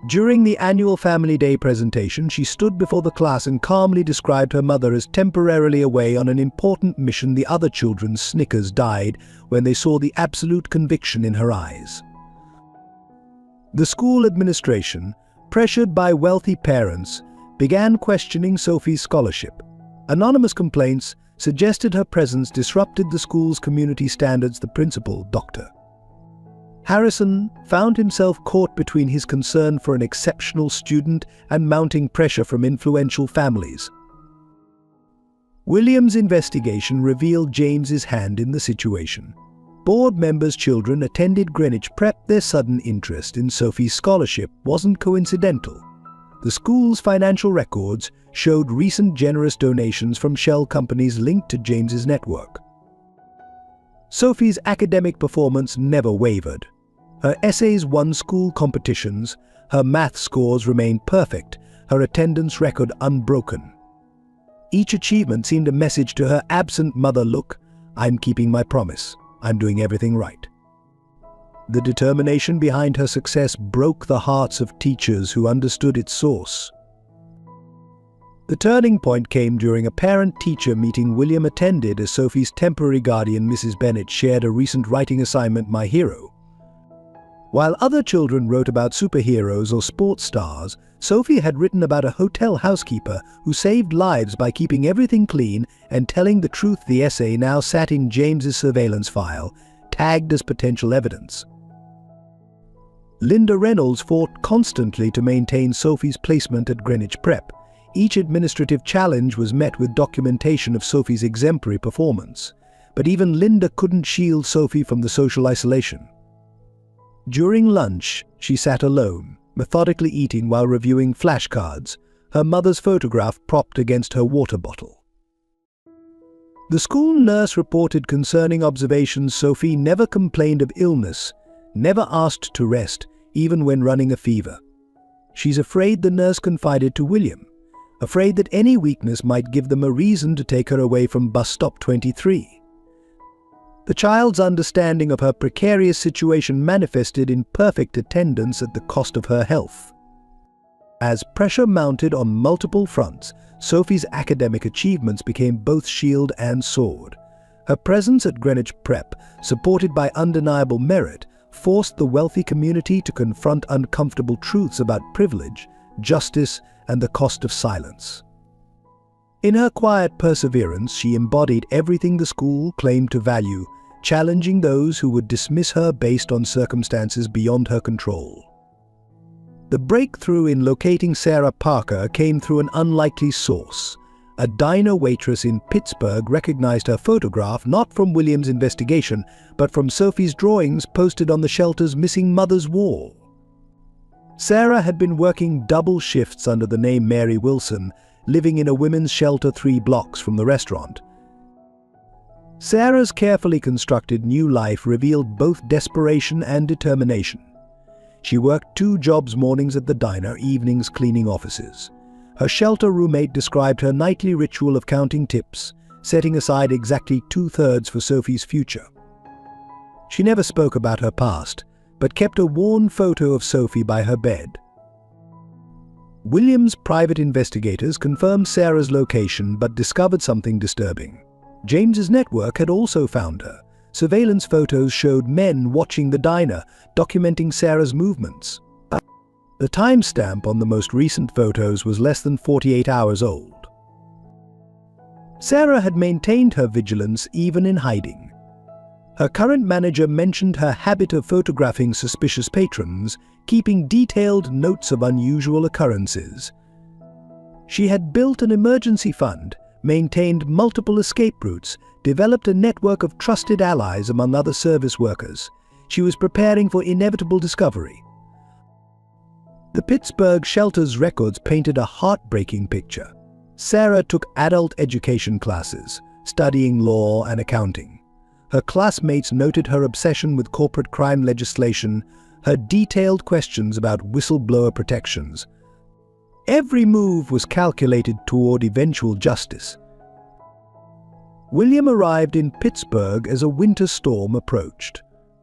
During the annual Family Day presentation, she stood before the class and calmly described her mother as temporarily away on an important mission. The other children's snickers died when they saw the absolute conviction in her eyes. The school administration, pressured by wealthy parents, began questioning Sophie's scholarship. Anonymous complaints suggested her presence disrupted the school's community standards. The principal, Dr. Harrison, found himself caught between his concern for an exceptional student and mounting pressure from influential families. William's investigation revealed James's hand in the situation. Board members' children attended Greenwich Prep. Their sudden interest in Sophie's scholarship wasn't coincidental. The school's financial records showed recent generous donations from shell companies linked to James's network. Sophie's academic performance never wavered. Her essays won school competitions, her math scores remained perfect, her attendance record unbroken. Each achievement seemed a message to her absent mother: look, I'm keeping my promise, I'm doing everything right. The determination behind her success broke the hearts of teachers who understood its source. The turning point came during a parent-teacher meeting William attended as Sophie's temporary guardian, Mrs. Bennett, shared a recent writing assignment, My Hero. While other children wrote about superheroes or sports stars, Sophie had written about a hotel housekeeper who saved lives by keeping everything clean and telling the truth. The essay now sat in James's surveillance file, tagged as potential evidence. Linda Reynolds fought constantly to maintain Sophie's placement at Greenwich Prep. Each administrative challenge was met with documentation of Sophie's exemplary performance. But even Linda couldn't shield Sophie from the social isolation. During lunch, she sat alone, methodically eating while reviewing flashcards, her mother's photograph propped against her water bottle. The school nurse reported concerning observations Sophie never complained of illness, never asked to rest, even when running a fever. She's afraid, the nurse confided to William, afraid that any weakness might give them a reason to take her away from bus stop 23. The child's understanding of her precarious situation manifested in perfect attendance at the cost of her health. As pressure mounted on multiple fronts, Sophie's academic achievements became both shield and sword. Her presence at Greenwich Prep, supported by undeniable merit, forced the wealthy community to confront uncomfortable truths about privilege, justice, and the cost of silence. In her quiet perseverance, she embodied everything the school claimed to value, challenging those who would dismiss her based on circumstances beyond her control. The breakthrough in locating Sarah Parker came through an unlikely source. A diner waitress in Pittsburgh recognized her photograph not from William's investigation, but from Sophie's drawings posted on the shelter's missing mother's wall. Sarah had been working double shifts under the name Mary Wilson, living in a women's shelter 3 blocks from the restaurant. Sarah's carefully constructed new life revealed both desperation and determination. She worked 2 jobs, mornings at the diner, evenings cleaning offices. Her shelter roommate described her nightly ritual of counting tips, setting aside exactly 2/3 for Sophie's future. She never spoke about her past, but kept a worn photo of Sophie by her bed. William's private investigators confirmed Sarah's location but discovered something disturbing. James's network had also found her. Surveillance photos showed men watching the diner, documenting Sarah's movements. The timestamp on the most recent photos was less than 48 hours old. Sarah had maintained her vigilance even in hiding. Her current manager mentioned her habit of photographing suspicious patrons, keeping detailed notes of unusual occurrences. She had built an emergency fund, maintained multiple escape routes, developed a network of trusted allies among other service workers. She was preparing for inevitable discovery. The Pittsburgh shelter's records painted a heartbreaking picture. Sarah took adult education classes, studying law and accounting. Her classmates noted her obsession with corporate crime legislation, her detailed questions about whistleblower protections. Every move was calculated toward eventual justice. William arrived in Pittsburgh as a winter storm approached.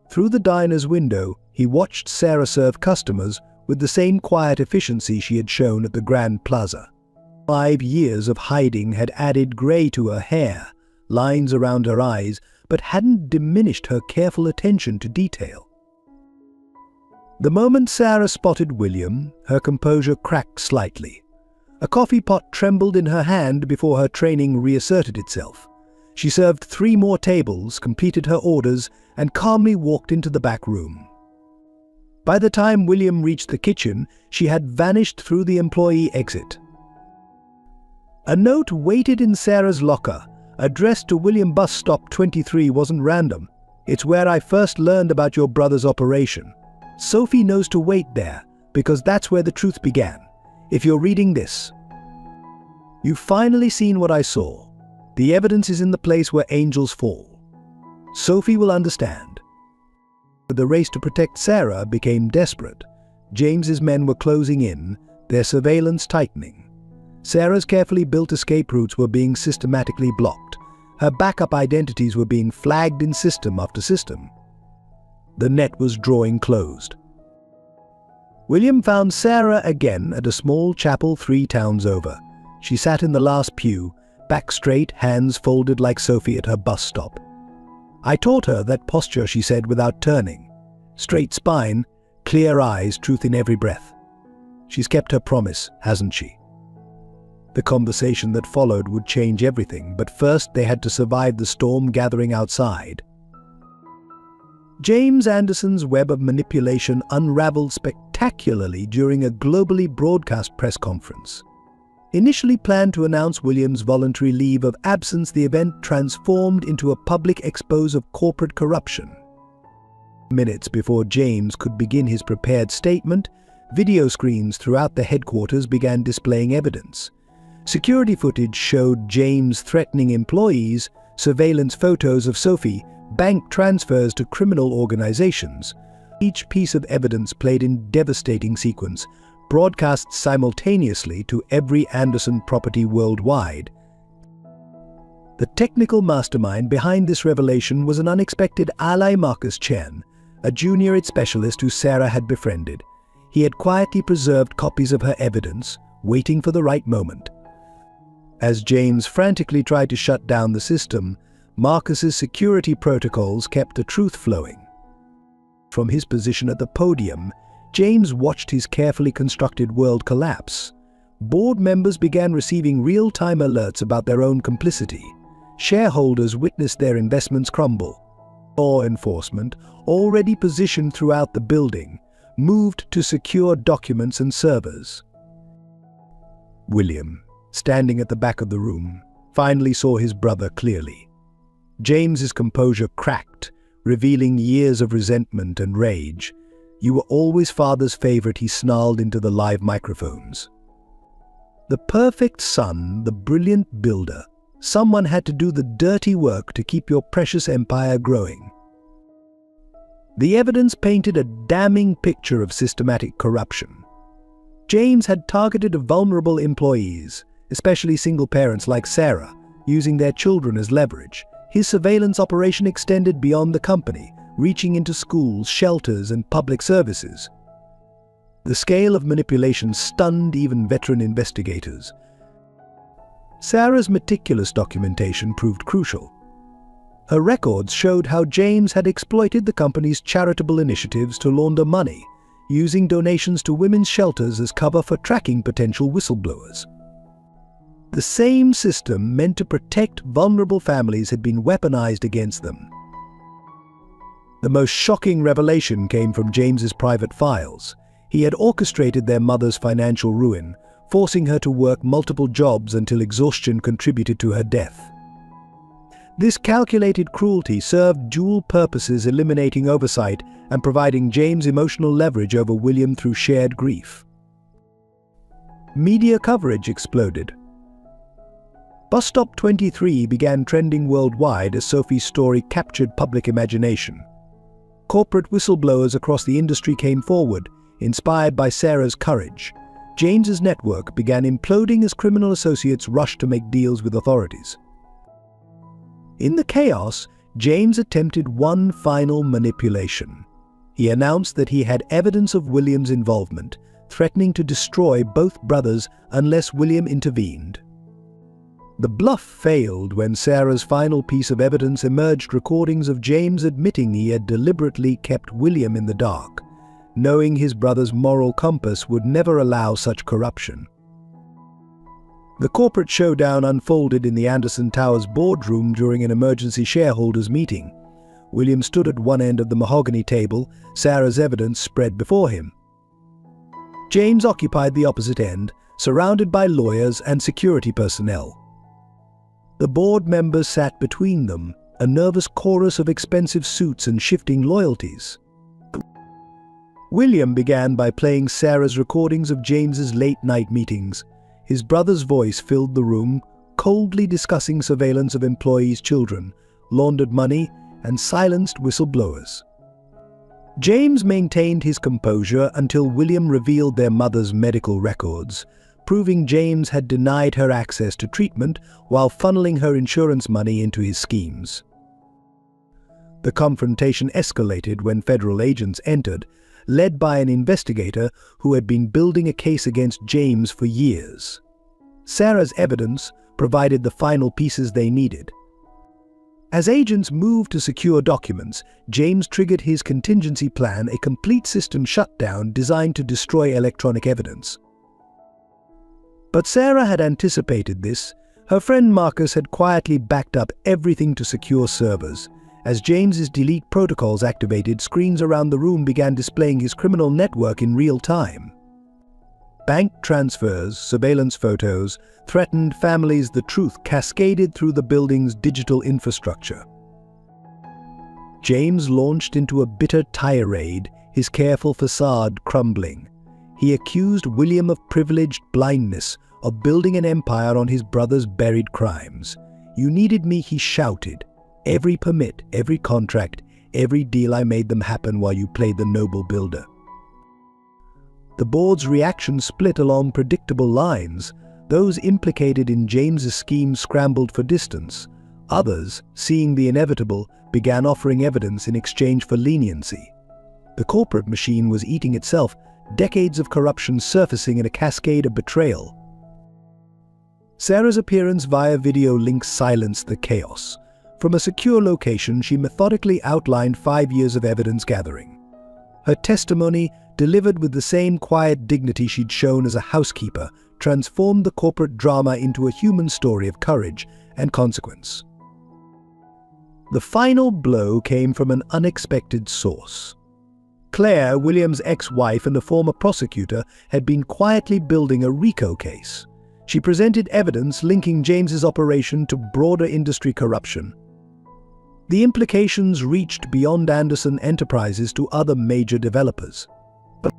Through the diner's window, he watched Sarah serve customers with the same quiet efficiency she had shown at the Grand Plaza. 5 years of hiding had added gray to her hair, lines around her eyes, but hadn't diminished her careful attention to detail. The moment Sarah spotted William, her composure cracked slightly. A coffee pot trembled in her hand before her training reasserted itself. She served 3 more tables, completed her orders, and calmly walked into the back room. By the time William reached the kitchen, she had vanished through the employee exit. A note waited in Sarah's locker, addressed to William Bus Stop 23 wasn't random. It's where I first learned about your brother's operation. Sophie knows to wait there, because that's where the truth began. If you're reading this, you've finally seen what I saw. The evidence is in the place where angels fall. Sophie will understand. The race to protect Sarah became desperate. James's men were closing in, their surveillance tightening. Sarah's carefully built escape routes were being systematically blocked. Her backup identities were being flagged in system after system. The net was drawing closed. William found Sarah again at a small chapel 3 towns over. She sat in the last pew, back straight, hands folded like Sophie at her bus stop. I taught her that posture, she said without turning. Straight spine, clear eyes, truth in every breath. She's kept her promise, hasn't she? The conversation that followed would change everything, but first they had to survive the storm gathering outside. James Anderson's web of manipulation unraveled spectacularly during a globally broadcast press conference. Initially planned to announce William's voluntary leave of absence, the event transformed into a public expose of corporate corruption. Minutes before James could begin his prepared statement, video screens throughout the headquarters began displaying evidence. Security footage showed James threatening employees, surveillance photos of Sophie, bank transfers to criminal organizations. Each piece of evidence played in devastating sequence, broadcast simultaneously to every Anderson property worldwide. The technical mastermind behind this revelation was an unexpected ally, Marcus Chen, a junior aid specialist who Sarah had befriended. He had quietly preserved copies of her evidence, waiting for the right moment. As James frantically tried to shut down the system, Marcus's security protocols kept the truth flowing. From his position at the podium, James watched his carefully constructed world collapse. Board members began receiving real-time alerts about their own complicity. Shareholders witnessed their investments crumble. Law enforcement, already positioned throughout the building, moved to secure documents and servers. William, standing at the back of the room, finally saw his brother clearly. James's composure cracked, revealing years of resentment and rage. "You were always father's favorite," he snarled into the live microphones. The perfect son, the brilliant builder. Someone had to do the dirty work to keep your precious empire growing. The evidence painted a damning picture of systematic corruption. James had targeted vulnerable employees, especially single parents like Sarah, using their children as leverage. His surveillance operation extended beyond the company, reaching into schools, shelters, and public services. The scale of manipulation stunned even veteran investigators. Sarah's meticulous documentation proved crucial. Her records showed how James had exploited the company's charitable initiatives to launder money, using donations to women's shelters as cover for tracking potential whistleblowers. The same system meant to protect vulnerable families had been weaponized against them. The most shocking revelation came from James's private files. He had orchestrated their mother's financial ruin, forcing her to work multiple jobs until exhaustion contributed to her death. This calculated cruelty served dual purposes, eliminating oversight and providing James emotional leverage over William through shared grief. Media coverage exploded. Bus Stop 23 began trending worldwide as Sophie's story captured public imagination. Corporate whistleblowers across the industry came forward, inspired by Sarah's courage. James's network began imploding as criminal associates rushed to make deals with authorities. In the chaos, James attempted one final manipulation. He announced that he had evidence of William's involvement, threatening to destroy both brothers unless William intervened. The bluff failed when Sarah's final piece of evidence emerged: recordings of James admitting he had deliberately kept William in the dark, knowing his brother's moral compass would never allow such corruption. The corporate showdown unfolded in the Anderson Towers boardroom during an emergency shareholders meeting. William stood at one end of the mahogany table, Sarah's evidence spread before him. James occupied the opposite end, surrounded by lawyers and security personnel. The board members sat between them, a nervous chorus of expensive suits and shifting loyalties. William began by playing Sarah's recordings of James's late-night meetings. His brother's voice filled the room, coldly discussing surveillance of employees' children, laundered money, and silenced whistleblowers. James maintained his composure until William revealed their mother's medical records, proving James had denied her access to treatment while funneling her insurance money into his schemes. The confrontation escalated when federal agents entered, led by an investigator who had been building a case against James for years. Sarah's evidence provided the final pieces they needed. As agents moved to secure documents, James triggered his contingency plan, a complete system shutdown designed to destroy electronic evidence. But Sarah had anticipated this. Her friend Marcus had quietly backed up everything to secure servers, As James's delete protocols activated, screens around the room began displaying his criminal network in real time. Bank transfers, surveillance photos, threatened families. The truth cascaded through the building's digital infrastructure. James launched into a bitter tirade, his careful facade crumbling. He accused William of privileged blindness, of building an empire on his brother's buried crimes. "You needed me," he shouted. "Every permit, every contract, every deal, I made them happen while you played the noble builder." The board's reaction split along predictable lines. Those implicated in James's scheme scrambled for distance. Others, seeing the inevitable, began offering evidence in exchange for leniency. The corporate machine was eating itself, decades of corruption surfacing in a cascade of betrayal. Sarah's appearance via video link silenced the chaos. From a secure location, she methodically outlined 5 years of evidence gathering. Her testimony, delivered with the same quiet dignity she'd shown as a housekeeper, transformed the corporate drama into a human story of courage and consequence. The final blow came from an unexpected source. Claire, William's ex-wife and a former prosecutor, had been quietly building a RICO case. She presented evidence linking James's operation to broader industry corruption. The implications reached beyond Anderson Enterprises to other major developers. But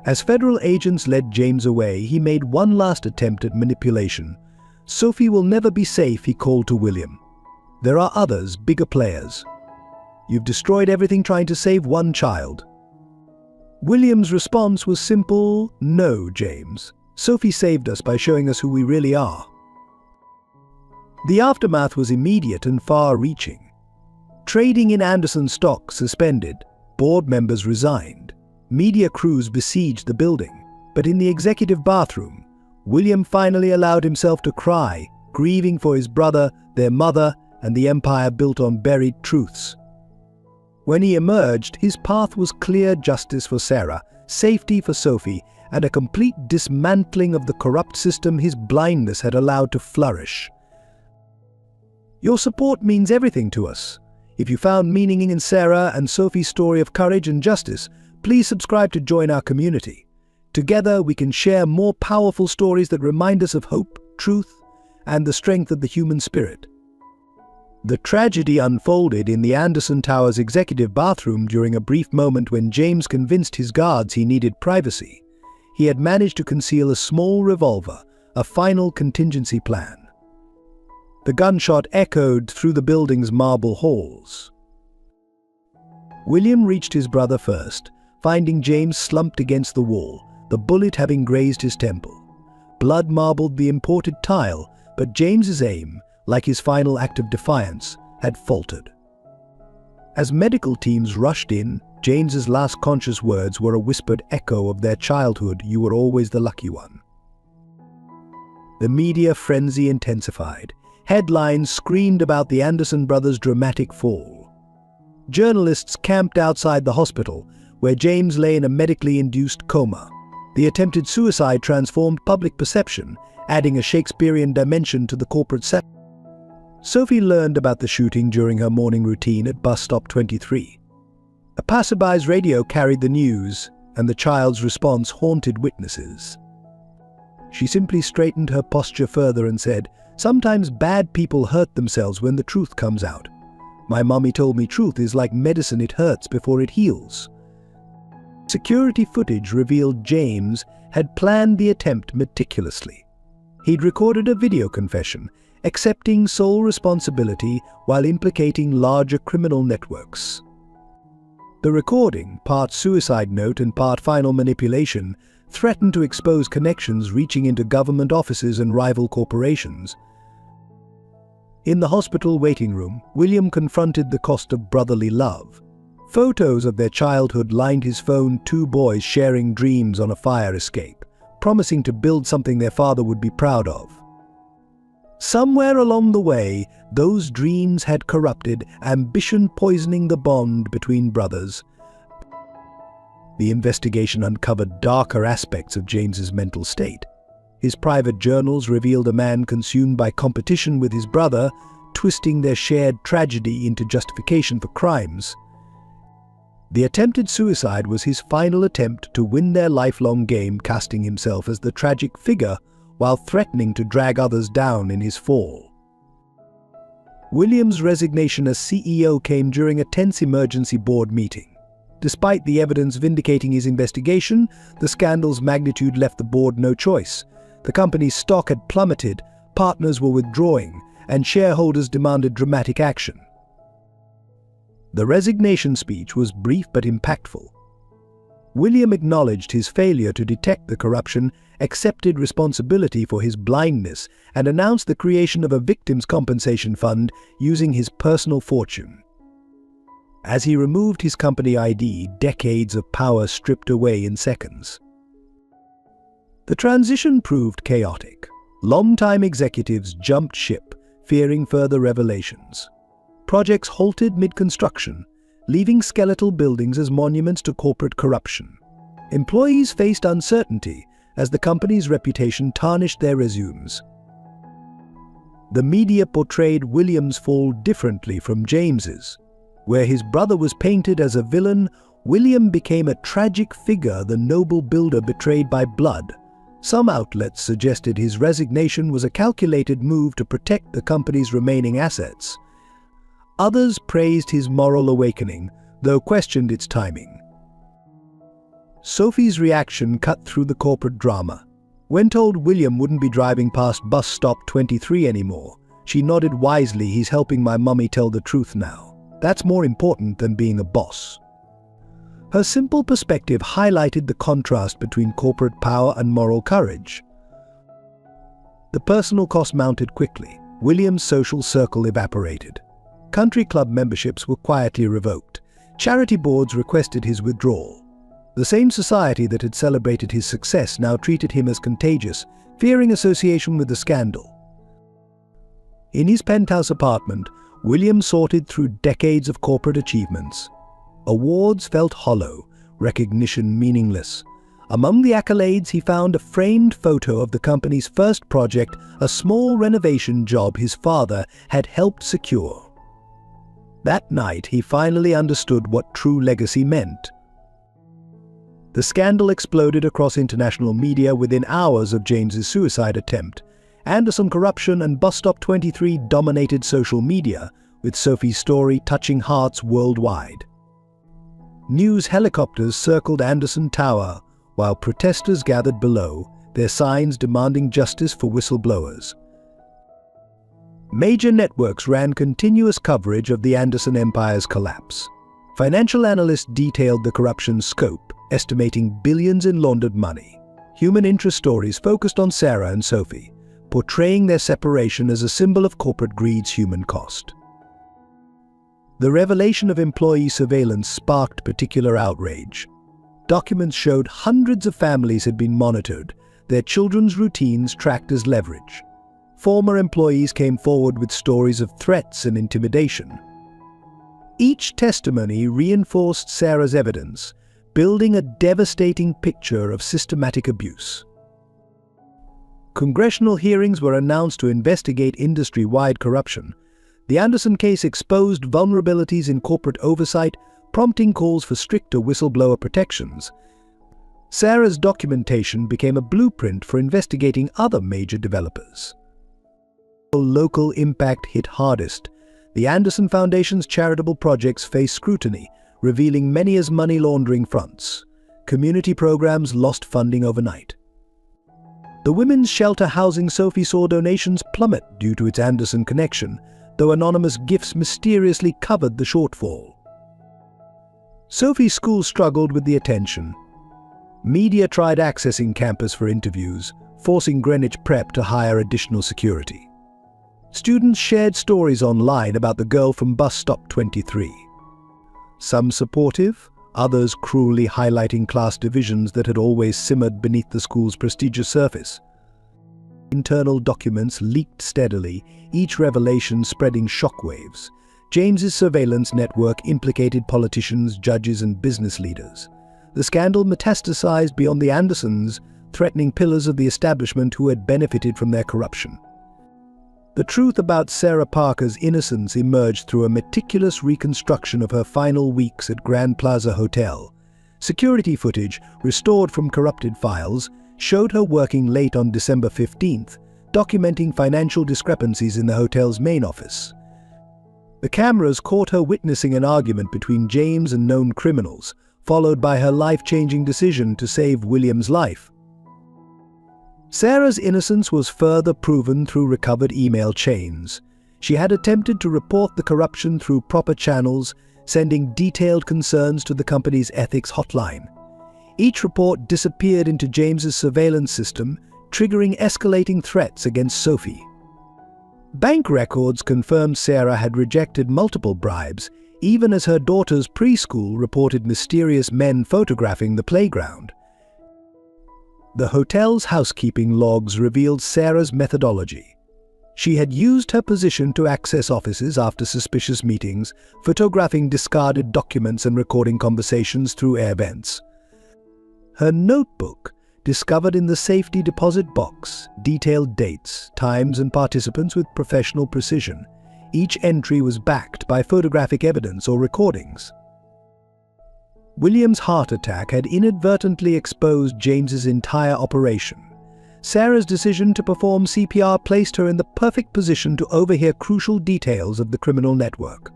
as federal agents led James away, he made one last attempt at manipulation. "Sophie will never be safe," he called to William. "There are others, bigger players. You've destroyed everything trying to save one child." William's response was simple: "No, James. Sophie saved us by showing us who we really are." The aftermath was immediate and far-reaching. Trading in Anderson stock suspended, board members resigned, media crews besieged the building. But in the executive bathroom, William finally allowed himself to cry, grieving for his brother, their mother, and the empire built on buried truths. When he emerged, his path was clear: justice for Sarah, safety for Sophie, and a complete dismantling of the corrupt system his blindness had allowed to flourish. Your support means everything to us. If you found meaning in Sarah and Sophie's story of courage and justice, please subscribe to join our community. Together we can share more powerful stories that remind us of hope, truth, and the strength of the human spirit. The tragedy unfolded in the Anderson Tower's executive bathroom during a brief moment when James convinced his guards he needed privacy. He had managed to conceal a small revolver, a final contingency plan. The gunshot echoed through the building's marble halls. William reached his brother first, finding James slumped against the wall, the bullet having grazed his temple. Blood marbled the imported tile, but James's aim, like his final act of defiance, had faltered. As medical teams rushed in, James's last conscious words were a whispered echo of their childhood: "You were always the lucky one." The media frenzy intensified. Headlines screamed about the Anderson brothers' dramatic fall. Journalists camped outside the hospital, where James lay in a medically induced coma. The attempted suicide transformed public perception, adding a Shakespearean dimension to the corporate set. Sophie learned about the shooting during her morning routine at bus stop 23. A passerby's radio carried the news, and the child's response haunted witnesses. She simply straightened her posture further and said, "Sometimes bad people hurt themselves when the truth comes out. My mommy told me truth is like medicine, it hurts before it heals." Security footage revealed James had planned the attempt meticulously. He'd recorded a video confession, accepting sole responsibility while implicating larger criminal networks. The recording, part suicide note and part final manipulation, threatened to expose connections reaching into government offices and rival corporations. In the hospital waiting room, William confronted the cost of brotherly love. Photos of their childhood lined his phone, two boys sharing dreams on a fire escape, promising to build something their father would be proud of. Somewhere along the way, those dreams had corrupted, ambition poisoning the bond between brothers. The investigation uncovered darker aspects of James's mental state. His private journals revealed a man consumed by competition with his brother, twisting their shared tragedy into justification for crimes. The attempted suicide was his final attempt to win their lifelong game, casting himself as the tragic figure while threatening to drag others down in his fall. William's resignation as CEO came during a tense emergency board meeting. Despite the evidence vindicating his investigation, the scandal's magnitude left the board no choice. The company's stock had plummeted, partners were withdrawing, and shareholders demanded dramatic action. The resignation speech was brief but impactful. William acknowledged his failure to detect the corruption, accepted responsibility for his blindness, and announced the creation of a victims' compensation fund using his personal fortune. As he removed his company ID, decades of power stripped away in seconds. The transition proved chaotic. Longtime executives jumped ship, fearing further revelations. Projects halted mid-construction, leaving skeletal buildings as monuments to corporate corruption. Employees faced uncertainty as the company's reputation tarnished their resumes. The media portrayed William's fall differently from James's. Where his brother was painted as a villain, William became a tragic figure, the noble builder betrayed by blood. Some outlets suggested his resignation was a calculated move to protect the company's remaining assets. Others praised his moral awakening, though questioned its timing. Sophie's reaction cut through the corporate drama. When told William wouldn't be driving past bus stop 23 anymore, she nodded wisely. "He's helping my mummy tell the truth now. That's more important than being a boss." Her simple perspective highlighted the contrast between corporate power and moral courage. The personal cost mounted quickly. William's social circle evaporated. Country club memberships were quietly revoked. Charity boards requested his withdrawal. The same society that had celebrated his success now treated him as contagious, fearing association with the scandal. In his penthouse apartment, William sorted through decades of corporate achievements. Awards felt hollow, recognition meaningless. Among the accolades, he found a framed photo of the company's first project, a small renovation job his father had helped secure. That night, he finally understood what true legacy meant. The scandal exploded across international media within hours of James's suicide attempt. Anderson corruption and Bus Stop 23 dominated social media, with Sophie's story touching hearts worldwide. News helicopters circled Anderson Tower, while protesters gathered below, their signs demanding justice for whistleblowers. Major networks ran continuous coverage of the Anderson empire's collapse. Financial analysts detailed the corruption's scope, estimating billions in laundered money. Human interest stories focused on Sarah and Sophie, portraying their separation as a symbol of corporate greed's human cost. The revelation of employee surveillance sparked particular outrage. Documents showed hundreds of families had been monitored, their children's routines tracked as leverage. Former employees came forward with stories of threats and intimidation. Each testimony reinforced Sarah's evidence, building a devastating picture of systematic abuse. Congressional hearings were announced to investigate industry-wide corruption. The Anderson case exposed vulnerabilities in corporate oversight, prompting calls for stricter whistleblower protections. Sarah's documentation became a blueprint for investigating other major developers. Local impact hit hardest. The Anderson Foundation's charitable projects faced scrutiny, revealing many as money laundering fronts. Community programs lost funding overnight. The women's shelter housing Sophie saw donations plummet due to its Anderson connection, though anonymous gifts mysteriously covered the shortfall. Sophie's school struggled with the attention. Media tried accessing campus for interviews, forcing Greenwich Prep to hire additional security. Students shared stories online about the girl from Bus Stop 23. Some supportive, others cruelly highlighting class divisions that had always simmered beneath the school's prestigious surface. Internal documents leaked steadily, each revelation spreading shockwaves. James's surveillance network implicated politicians, judges, and business leaders. The scandal metastasized beyond the Andersons, threatening pillars of the establishment who had benefited from their corruption. The truth about Sarah Parker's innocence emerged through a meticulous reconstruction of her final weeks at Grand Plaza Hotel. Security footage, restored from corrupted files, showed her working late on December 15th, documenting financial discrepancies in the hotel's main office. The cameras caught her witnessing an argument between James and known criminals, followed by her life-changing decision to save William's life. Sarah's innocence was further proven through recovered email chains. She had attempted to report the corruption through proper channels, sending detailed concerns to the company's ethics hotline. Each report disappeared into James's surveillance system, triggering escalating threats against Sophie. Bank records confirmed Sarah had rejected multiple bribes, even as her daughter's preschool reported mysterious men photographing the playground. The hotel's housekeeping logs revealed Sarah's methodology. She had used her position to access offices after suspicious meetings, photographing discarded documents and recording conversations through air vents. Her notebook, discovered in the safety deposit box, detailed dates, times, and participants with professional precision. Each entry was backed by photographic evidence or recordings. William's heart attack had inadvertently exposed James's entire operation. Sarah's decision to perform CPR placed her in the perfect position to overhear crucial details of the criminal network.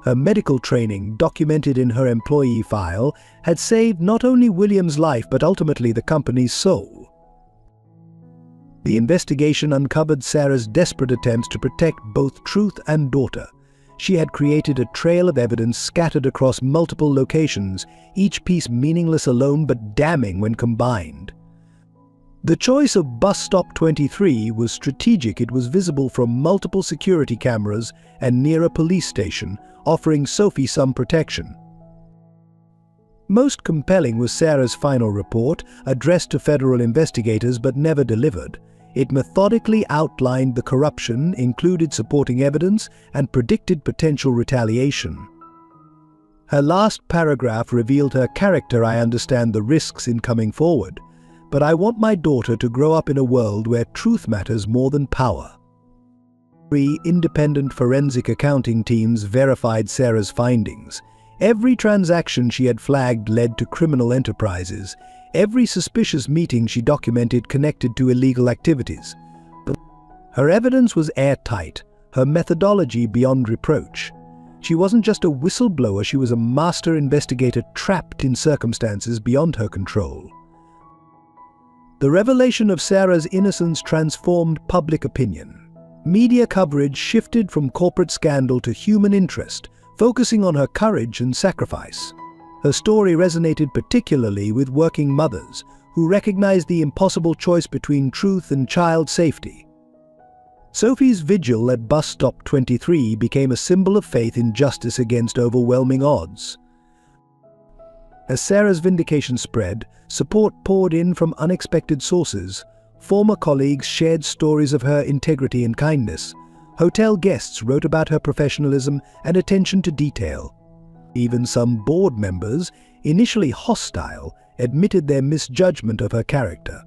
Her medical training, documented in her employee file, had saved not only William's life but ultimately the company's soul. The investigation uncovered Sarah's desperate attempts to protect both Truth and daughter. She had created a trail of evidence scattered across multiple locations, each piece meaningless alone but damning when combined. The choice of Bus Stop 23 was strategic. It was visible from multiple security cameras and near a police station, offering Sophie some protection. Most compelling was Sarah's final report, addressed to federal investigators but never delivered. It methodically outlined the corruption, included supporting evidence, and predicted potential retaliation. Her last paragraph revealed her character. I understand the risks in coming forward, but I want my daughter to grow up in a world where truth matters more than power. 3 independent forensic accounting teams verified Sarah's findings. Every transaction she had flagged led to criminal enterprises. Every suspicious meeting she documented connected to illegal activities. But her evidence was airtight, her methodology beyond reproach. She wasn't just a whistleblower, she was a master investigator trapped in circumstances beyond her control. The revelation of Sarah's innocence transformed public opinion. Media coverage shifted from corporate scandal to human interest, focusing on her courage and sacrifice. Her story resonated particularly with working mothers who recognized the impossible choice between truth and child safety. Sophie's vigil at Bus Stop 23 became a symbol of faith in justice against overwhelming odds. As Sarah's vindication spread, support poured in from unexpected sources. Former colleagues shared stories of her integrity and kindness. Hotel guests wrote about her professionalism and attention to detail. Even some board members, initially hostile, admitted their misjudgment of her character.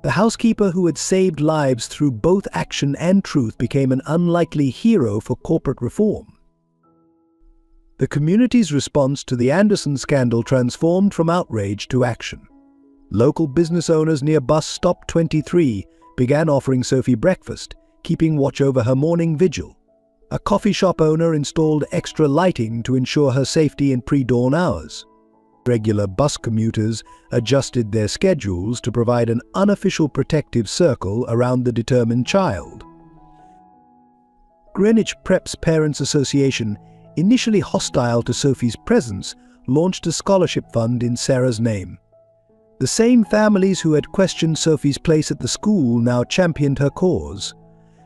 The housekeeper who had saved lives through both action and truth became an unlikely hero for corporate reform. The community's response to the Anderson scandal transformed from outrage to action. Local business owners near Bus Stop 23 began offering Sophie breakfast, keeping watch over her morning vigil. A coffee shop owner installed extra lighting to ensure her safety in pre-dawn hours. Regular bus commuters adjusted their schedules to provide an unofficial protective circle around the determined child. Greenwich Prep's Parents Association, initially hostile to Sophie's presence, launched a scholarship fund in Sarah's name. The same families who had questioned Sophie's place at the school now championed her cause.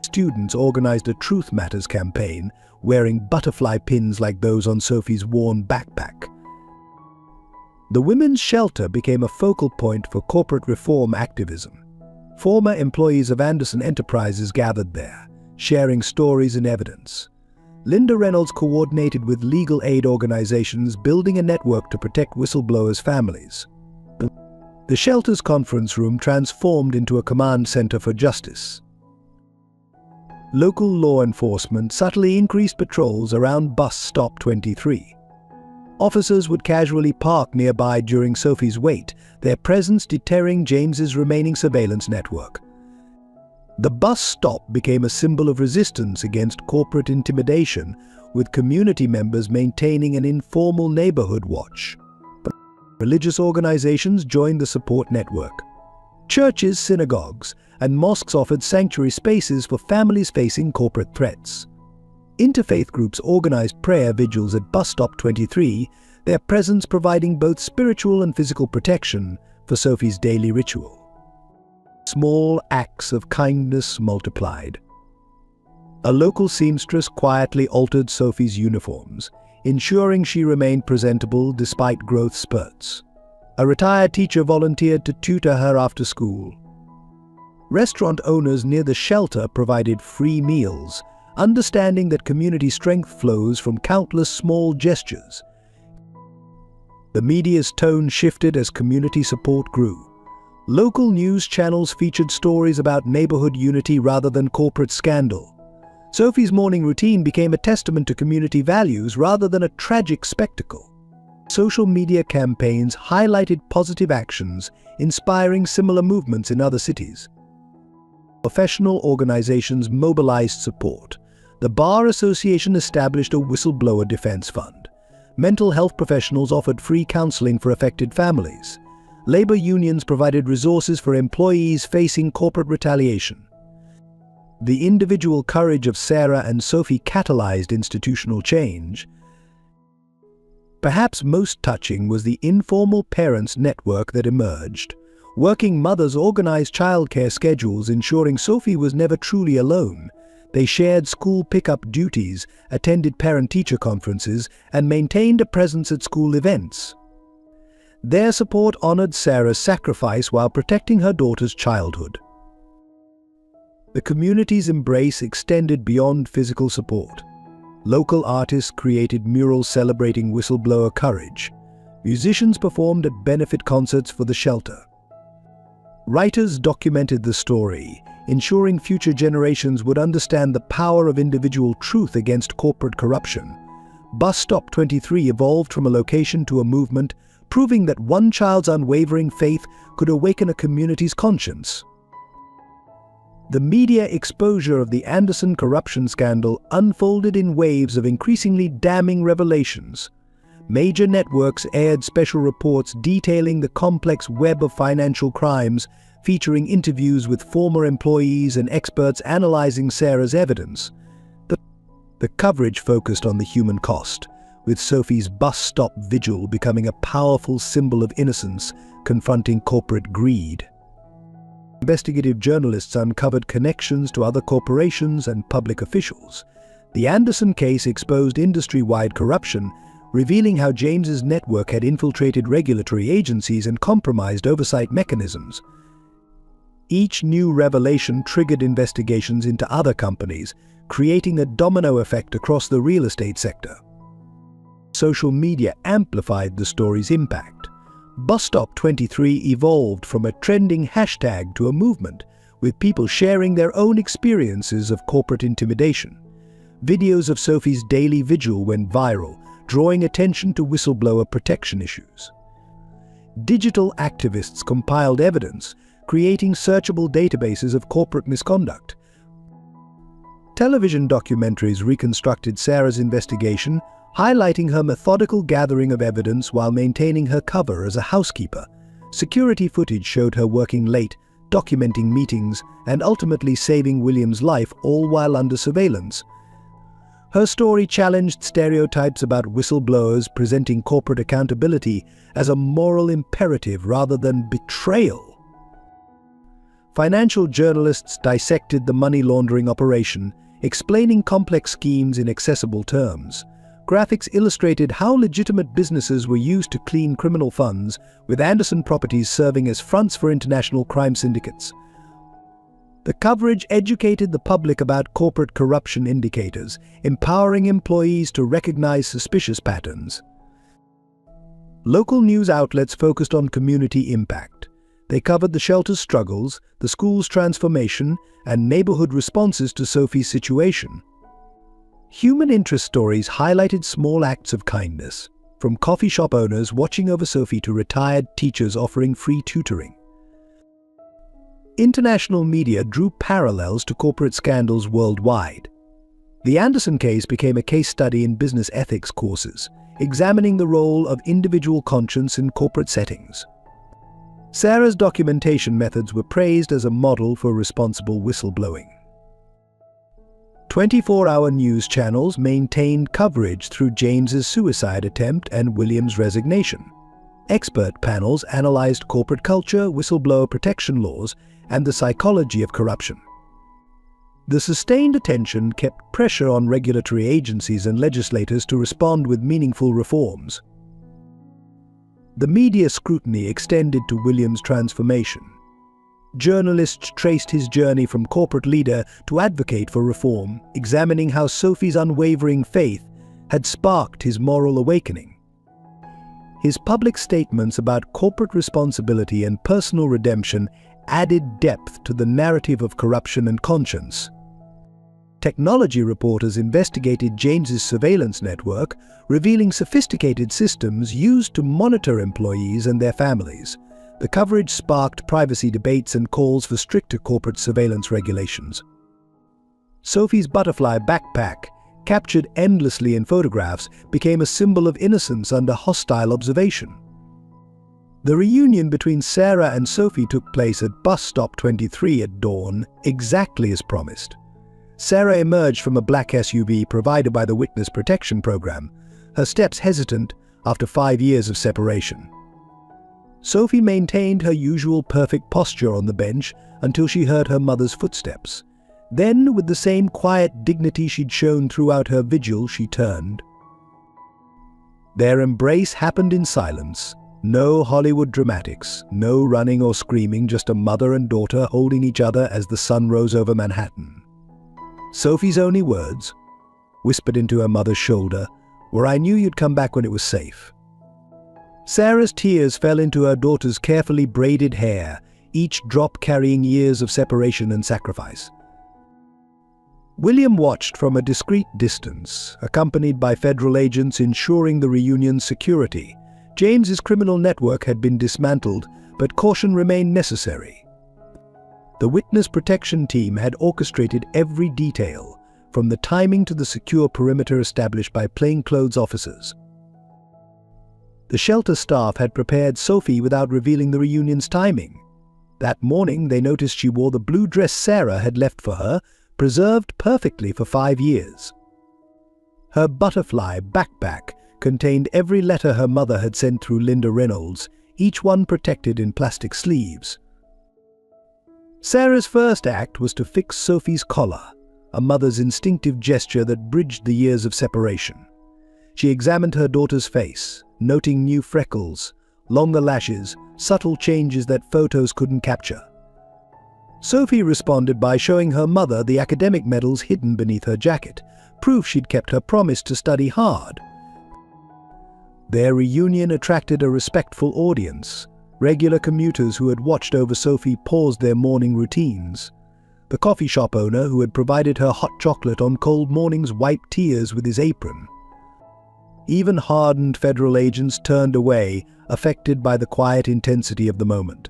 Students organized a Truth Matters campaign, wearing butterfly pins like those on Sophie's worn backpack. The women's shelter became a focal point for corporate reform activism. Former employees of Anderson Enterprises gathered there, sharing stories and evidence. Linda Reynolds coordinated with legal aid organizations, building a network to protect whistleblowers' families. The shelter's conference room transformed into a command center for justice. Local law enforcement subtly increased patrols around bus stop 23. Officers would casually park nearby during Sophie's wait, their presence deterring James's remaining surveillance network. The bus stop became a symbol of resistance against corporate intimidation, with community members maintaining an informal neighborhood watch. But religious organizations joined the support network. Churches, synagogues, and mosques offered sanctuary spaces for families facing corporate threats. Interfaith groups organized prayer vigils at bus stop 23, their presence providing both spiritual and physical protection for Sophie's daily ritual. Small acts of kindness multiplied. A local seamstress quietly altered Sophie's uniforms, ensuring she remained presentable despite growth spurts. A retired teacher volunteered to tutor her after school. Restaurant owners near the shelter provided free meals, understanding that community strength flows from countless small gestures. The media's tone shifted as community support grew. Local news channels featured stories about neighborhood unity rather than corporate scandal. Sophie's morning routine became a testament to community values rather than a tragic spectacle. Social media campaigns highlighted positive actions, inspiring similar movements in other cities. Professional organizations mobilized support. The Bar Association established a whistleblower defense fund. Mental health professionals offered free counseling for affected families. Labor unions provided resources for employees facing corporate retaliation. The individual courage of Sarah and Sophie catalyzed institutional change. Perhaps most touching was the informal parents network that emerged. Working mothers organized childcare schedules, ensuring Sophie was never truly alone. They shared school pickup duties, attended parent-teacher conferences, and maintained a presence at school events. Their support honored Sarah's sacrifice while protecting her daughter's childhood. The community's embrace extended beyond physical support. Local artists created murals celebrating whistleblower courage. Musicians performed at benefit concerts for the shelter. Writers documented the story, ensuring future generations would understand the power of individual truth against corporate corruption. Bus Stop 23 evolved from a location to a movement, proving that one child's unwavering faith could awaken a community's conscience. The media exposure of the Anderson corruption scandal unfolded in waves of increasingly damning revelations. Major networks aired special reports detailing the complex web of financial crimes, featuring interviews with former employees and experts analyzing Sarah's evidence. The coverage focused on the human cost, with Sophie's bus stop vigil becoming a powerful symbol of innocence confronting corporate greed. Investigative journalists uncovered connections to other corporations and public officials. The Anderson case exposed industry-wide corruption, revealing how James's network had infiltrated regulatory agencies and compromised oversight mechanisms. Each new revelation triggered investigations into other companies, creating a domino effect across the real estate sector. Social media amplified the story's impact. Bus Stop 23 evolved from a trending hashtag to a movement, with people sharing their own experiences of corporate intimidation. Videos of Sophie's daily vigil went viral, drawing attention to whistleblower protection issues. Digital activists compiled evidence, creating searchable databases of corporate misconduct. Television documentaries reconstructed Sarah's investigation, highlighting her methodical gathering of evidence while maintaining her cover as a housekeeper. Security footage showed her working late, documenting meetings, and ultimately saving William's life, all while under surveillance. Her story challenged stereotypes about whistleblowers, presenting corporate accountability as a moral imperative rather than betrayal. Financial journalists dissected the money laundering operation, explaining complex schemes in accessible terms. Graphics illustrated how legitimate businesses were used to clean criminal funds, with Anderson properties serving as fronts for international crime syndicates. The coverage educated the public about corporate corruption indicators, empowering employees to recognize suspicious patterns. Local news outlets focused on community impact. They covered the shelter's struggles, the school's transformation, and neighborhood responses to Sophie's situation. Human interest stories highlighted small acts of kindness, from coffee shop owners watching over Sophie to retired teachers offering free tutoring. International media drew parallels to corporate scandals worldwide. The Anderson case became a case study in business ethics courses, examining the role of individual conscience in corporate settings. Sarah's documentation methods were praised as a model for responsible whistleblowing. 24-hour news channels maintained coverage through James's suicide attempt and William's resignation. Expert panels analyzed corporate culture, whistleblower protection laws, and the psychology of corruption. The sustained attention kept pressure on regulatory agencies and legislators to respond with meaningful reforms. The media scrutiny extended to William's transformation. Journalists traced his journey from corporate leader to advocate for reform, examining how Sophie's unwavering faith had sparked his moral awakening. His public statements about corporate responsibility and personal redemption added depth to the narrative of corruption and conscience. Technology reporters investigated James's surveillance network, revealing sophisticated systems used to monitor employees and their families. The coverage sparked privacy debates and calls for stricter corporate surveillance regulations. Sophie's butterfly backpack, captured endlessly in photographs, became a symbol of innocence under hostile observation. The reunion between Sarah and Sophie took place at bus stop 23 at dawn, exactly as promised. Sarah emerged from a black SUV provided by the Witness Protection Program, her steps hesitant after 5 years of separation. Sophie maintained her usual perfect posture on the bench until she heard her mother's footsteps. Then, with the same quiet dignity she'd shown throughout her vigil, she turned. Their embrace happened in silence. No Hollywood dramatics, no running or screaming, just a mother and daughter holding each other as the sun rose over Manhattan. Sophie's only words, whispered into her mother's shoulder, were, "I knew you'd come back when it was safe." Sarah's tears fell into her daughter's carefully braided hair, each drop carrying years of separation and sacrifice. William watched from a discreet distance, accompanied by federal agents ensuring the reunion's security. James's criminal network had been dismantled, but caution remained necessary. The Witness Protection Team had orchestrated every detail, from the timing to the secure perimeter established by plainclothes officers. The shelter staff had prepared Sophie without revealing the reunion's timing. That morning, they noticed she wore the blue dress Sarah had left for her, preserved perfectly for 5 years. Her butterfly backpack contained every letter her mother had sent through Linda Reynolds, each one protected in plastic sleeves. Sarah's first act was to fix Sophie's collar, a mother's instinctive gesture that bridged the years of separation. She examined her daughter's face, noting new freckles, longer lashes, subtle changes that photos couldn't capture. Sophie responded by showing her mother the academic medals hidden beneath her jacket, proof she'd kept her promise to study hard. Their reunion attracted a respectful audience. Regular commuters who had watched over Sophie paused their morning routines. The coffee shop owner who had provided her hot chocolate on cold mornings wiped tears with his apron. Even hardened federal agents turned away, affected by the quiet intensity of the moment.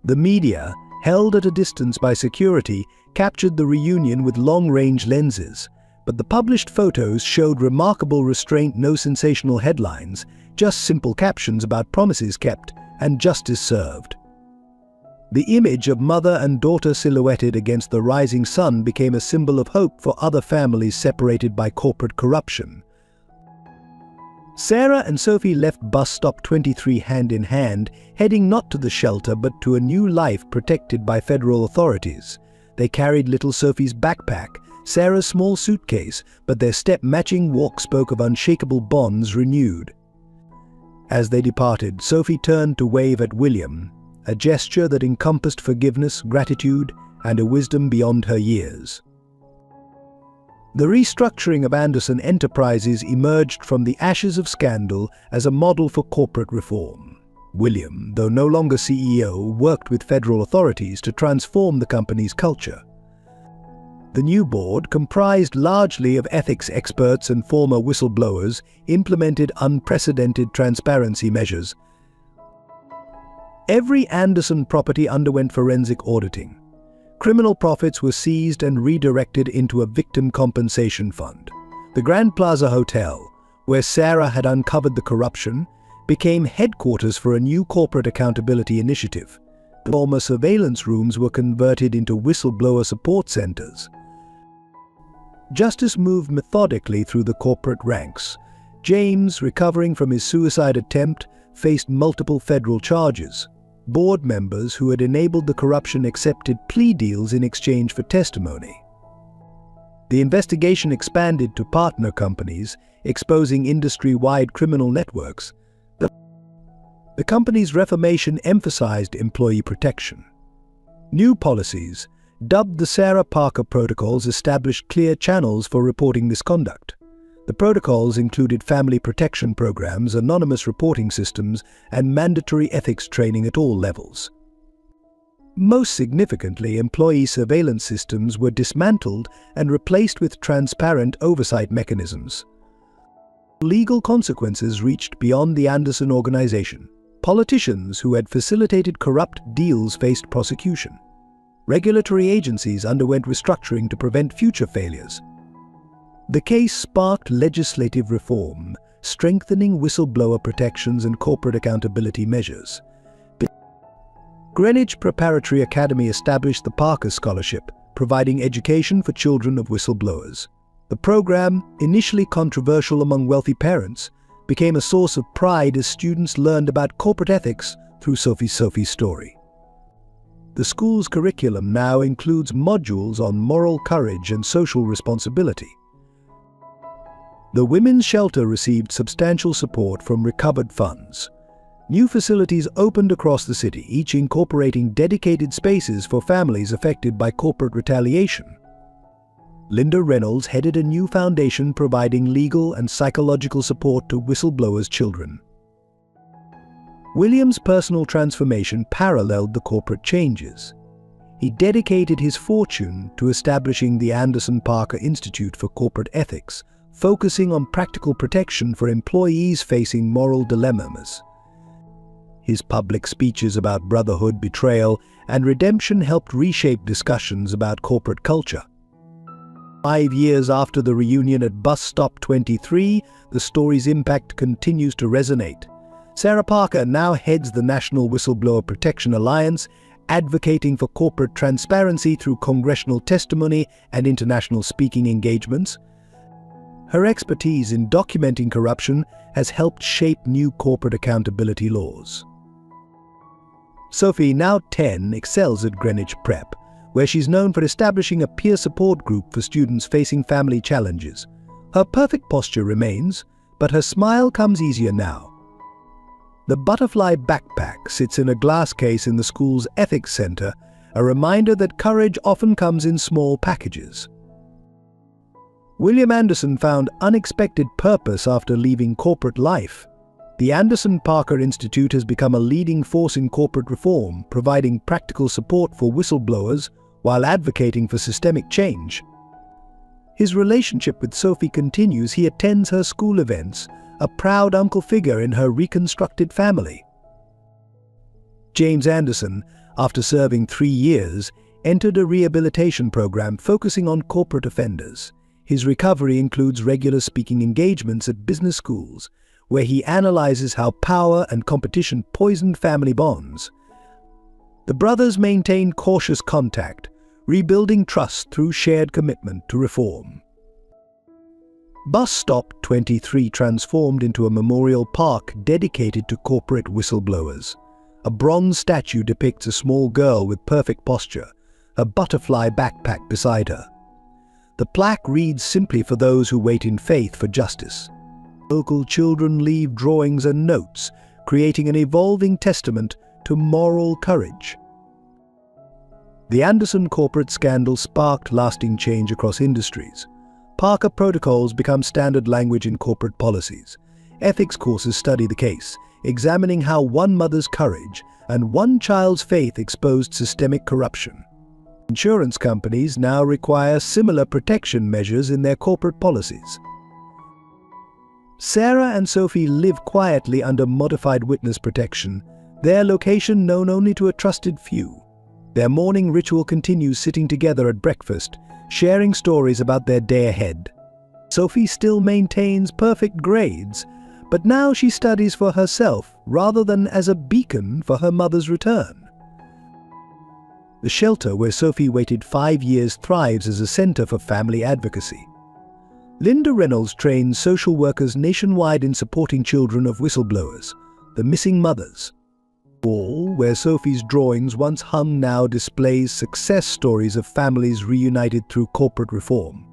The media, held at a distance by security, captured the reunion with long-range lenses, but the published photos showed remarkable restraint, no sensational headlines, just simple captions about promises kept and justice served. The image of mother and daughter silhouetted against the rising sun became a symbol of hope for other families separated by corporate corruption. Sarah and Sophie left bus stop 23 hand in hand, heading not to the shelter but to a new life protected by federal authorities. They carried little Sophie's backpack, Sarah's small suitcase, but their step-matching walk spoke of unshakable bonds renewed. As they departed, Sophie turned to wave at William, a gesture that encompassed forgiveness, gratitude, and a wisdom beyond her years. The restructuring of Anderson Enterprises emerged from the ashes of scandal as a model for corporate reform. William, though no longer CEO, worked with federal authorities to transform the company's culture. The new board, comprised largely of ethics experts and former whistleblowers, implemented unprecedented transparency measures. Every Anderson property underwent forensic auditing. Criminal profits were seized and redirected into a victim compensation fund. The Grand Plaza Hotel, where Sarah had uncovered the corruption, became headquarters for a new corporate accountability initiative. The former surveillance rooms were converted into whistleblower support centers. Justice moved methodically through the corporate ranks. James, recovering from his suicide attempt, faced multiple federal charges. Board members who had enabled the corruption accepted plea deals in exchange for testimony. The investigation expanded to partner companies, exposing industry-wide criminal networks. The company's reformation emphasized employee protection. New policies, dubbed the Sarah Parker Protocols, established clear channels for reporting misconduct. The protocols included family protection programs, anonymous reporting systems, and mandatory ethics training at all levels. Most significantly, employee surveillance systems were dismantled and replaced with transparent oversight mechanisms. Legal consequences reached beyond the Anderson organization. Politicians who had facilitated corrupt deals faced prosecution. Regulatory agencies underwent restructuring to prevent future failures. The case sparked legislative reform, strengthening whistleblower protections and corporate accountability measures. Greenwich Preparatory Academy established the Parker Scholarship, providing education for children of whistleblowers. The program, initially controversial among wealthy parents, became a source of pride as students learned about corporate ethics through Sophie's story. The school's curriculum now includes modules on moral courage and social responsibility. The women's shelter received substantial support from recovered funds. New facilities opened across the city, each incorporating dedicated spaces for families affected by corporate retaliation. Linda Reynolds headed a new foundation providing legal and psychological support to whistleblowers' children. William's personal transformation paralleled the corporate changes. He dedicated his fortune to establishing the Anderson Parker Institute for Corporate Ethics, focusing on practical protection for employees facing moral dilemmas. His public speeches about brotherhood, betrayal, and redemption helped reshape discussions about corporate culture. 5 years after the reunion at Bus Stop 23, the story's impact continues to resonate. Sarah Parker now heads the National Whistleblower Protection Alliance, advocating for corporate transparency through congressional testimony and international speaking engagements. Her expertise in documenting corruption has helped shape new corporate accountability laws. Sophie, now 10, excels at Greenwich Prep, where she's known for establishing a peer support group for students facing family challenges. Her perfect posture remains, but her smile comes easier now. The butterfly backpack sits in a glass case in the school's ethics center, a reminder that courage often comes in small packages. William Anderson found unexpected purpose after leaving corporate life. The Anderson Parker Institute has become a leading force in corporate reform, providing practical support for whistleblowers while advocating for systemic change. His relationship with Sophie continues. He attends her school events, a proud uncle figure in her reconstructed family. James Anderson, after serving 3 years, entered a rehabilitation program focusing on corporate offenders. His recovery includes regular speaking engagements at business schools, where he analyzes how power and competition poisoned family bonds. The brothers maintain cautious contact, rebuilding trust through shared commitment to reform. Bus Stop 23 transformed into a memorial park dedicated to corporate whistleblowers. A bronze statue depicts a small girl with perfect posture, a butterfly backpack beside her. The plaque reads simply, "For those who wait in faith for justice." Local children leave drawings and notes, creating an evolving testament to moral courage. The Anderson corporate scandal sparked lasting change across industries. Parker protocols become standard language in corporate policies. Ethics courses study the case, examining how one mother's courage and one child's faith exposed systemic corruption. Insurance companies now require similar protection measures in their corporate policies. Sarah and Sophie live quietly under modified witness protection, their location known only to a trusted few. Their morning ritual continues, sitting together at breakfast, sharing stories about their day ahead. Sophie still maintains perfect grades, but now she studies for herself rather than as a beacon for her mother's return. The shelter where Sophie waited 5 years thrives as a center for family advocacy. Linda Reynolds trains social workers nationwide in supporting children of whistleblowers, the missing mothers. The wall where Sophie's drawings once hung now displays success stories of families reunited through corporate reform.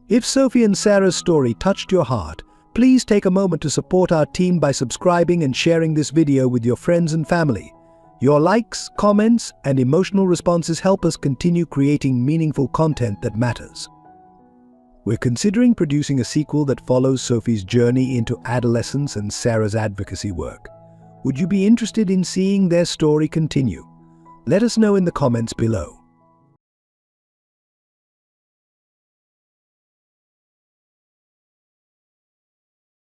If Sophie and Sarah's story touched your heart, please take a moment to support our team by subscribing and sharing this video with your friends and family. Your likes, comments, and emotional responses help us continue creating meaningful content that matters. We're considering producing a sequel that follows Sophie's journey into adolescence and Sarah's advocacy work. Would you be interested in seeing their story continue? Let us know in the comments below.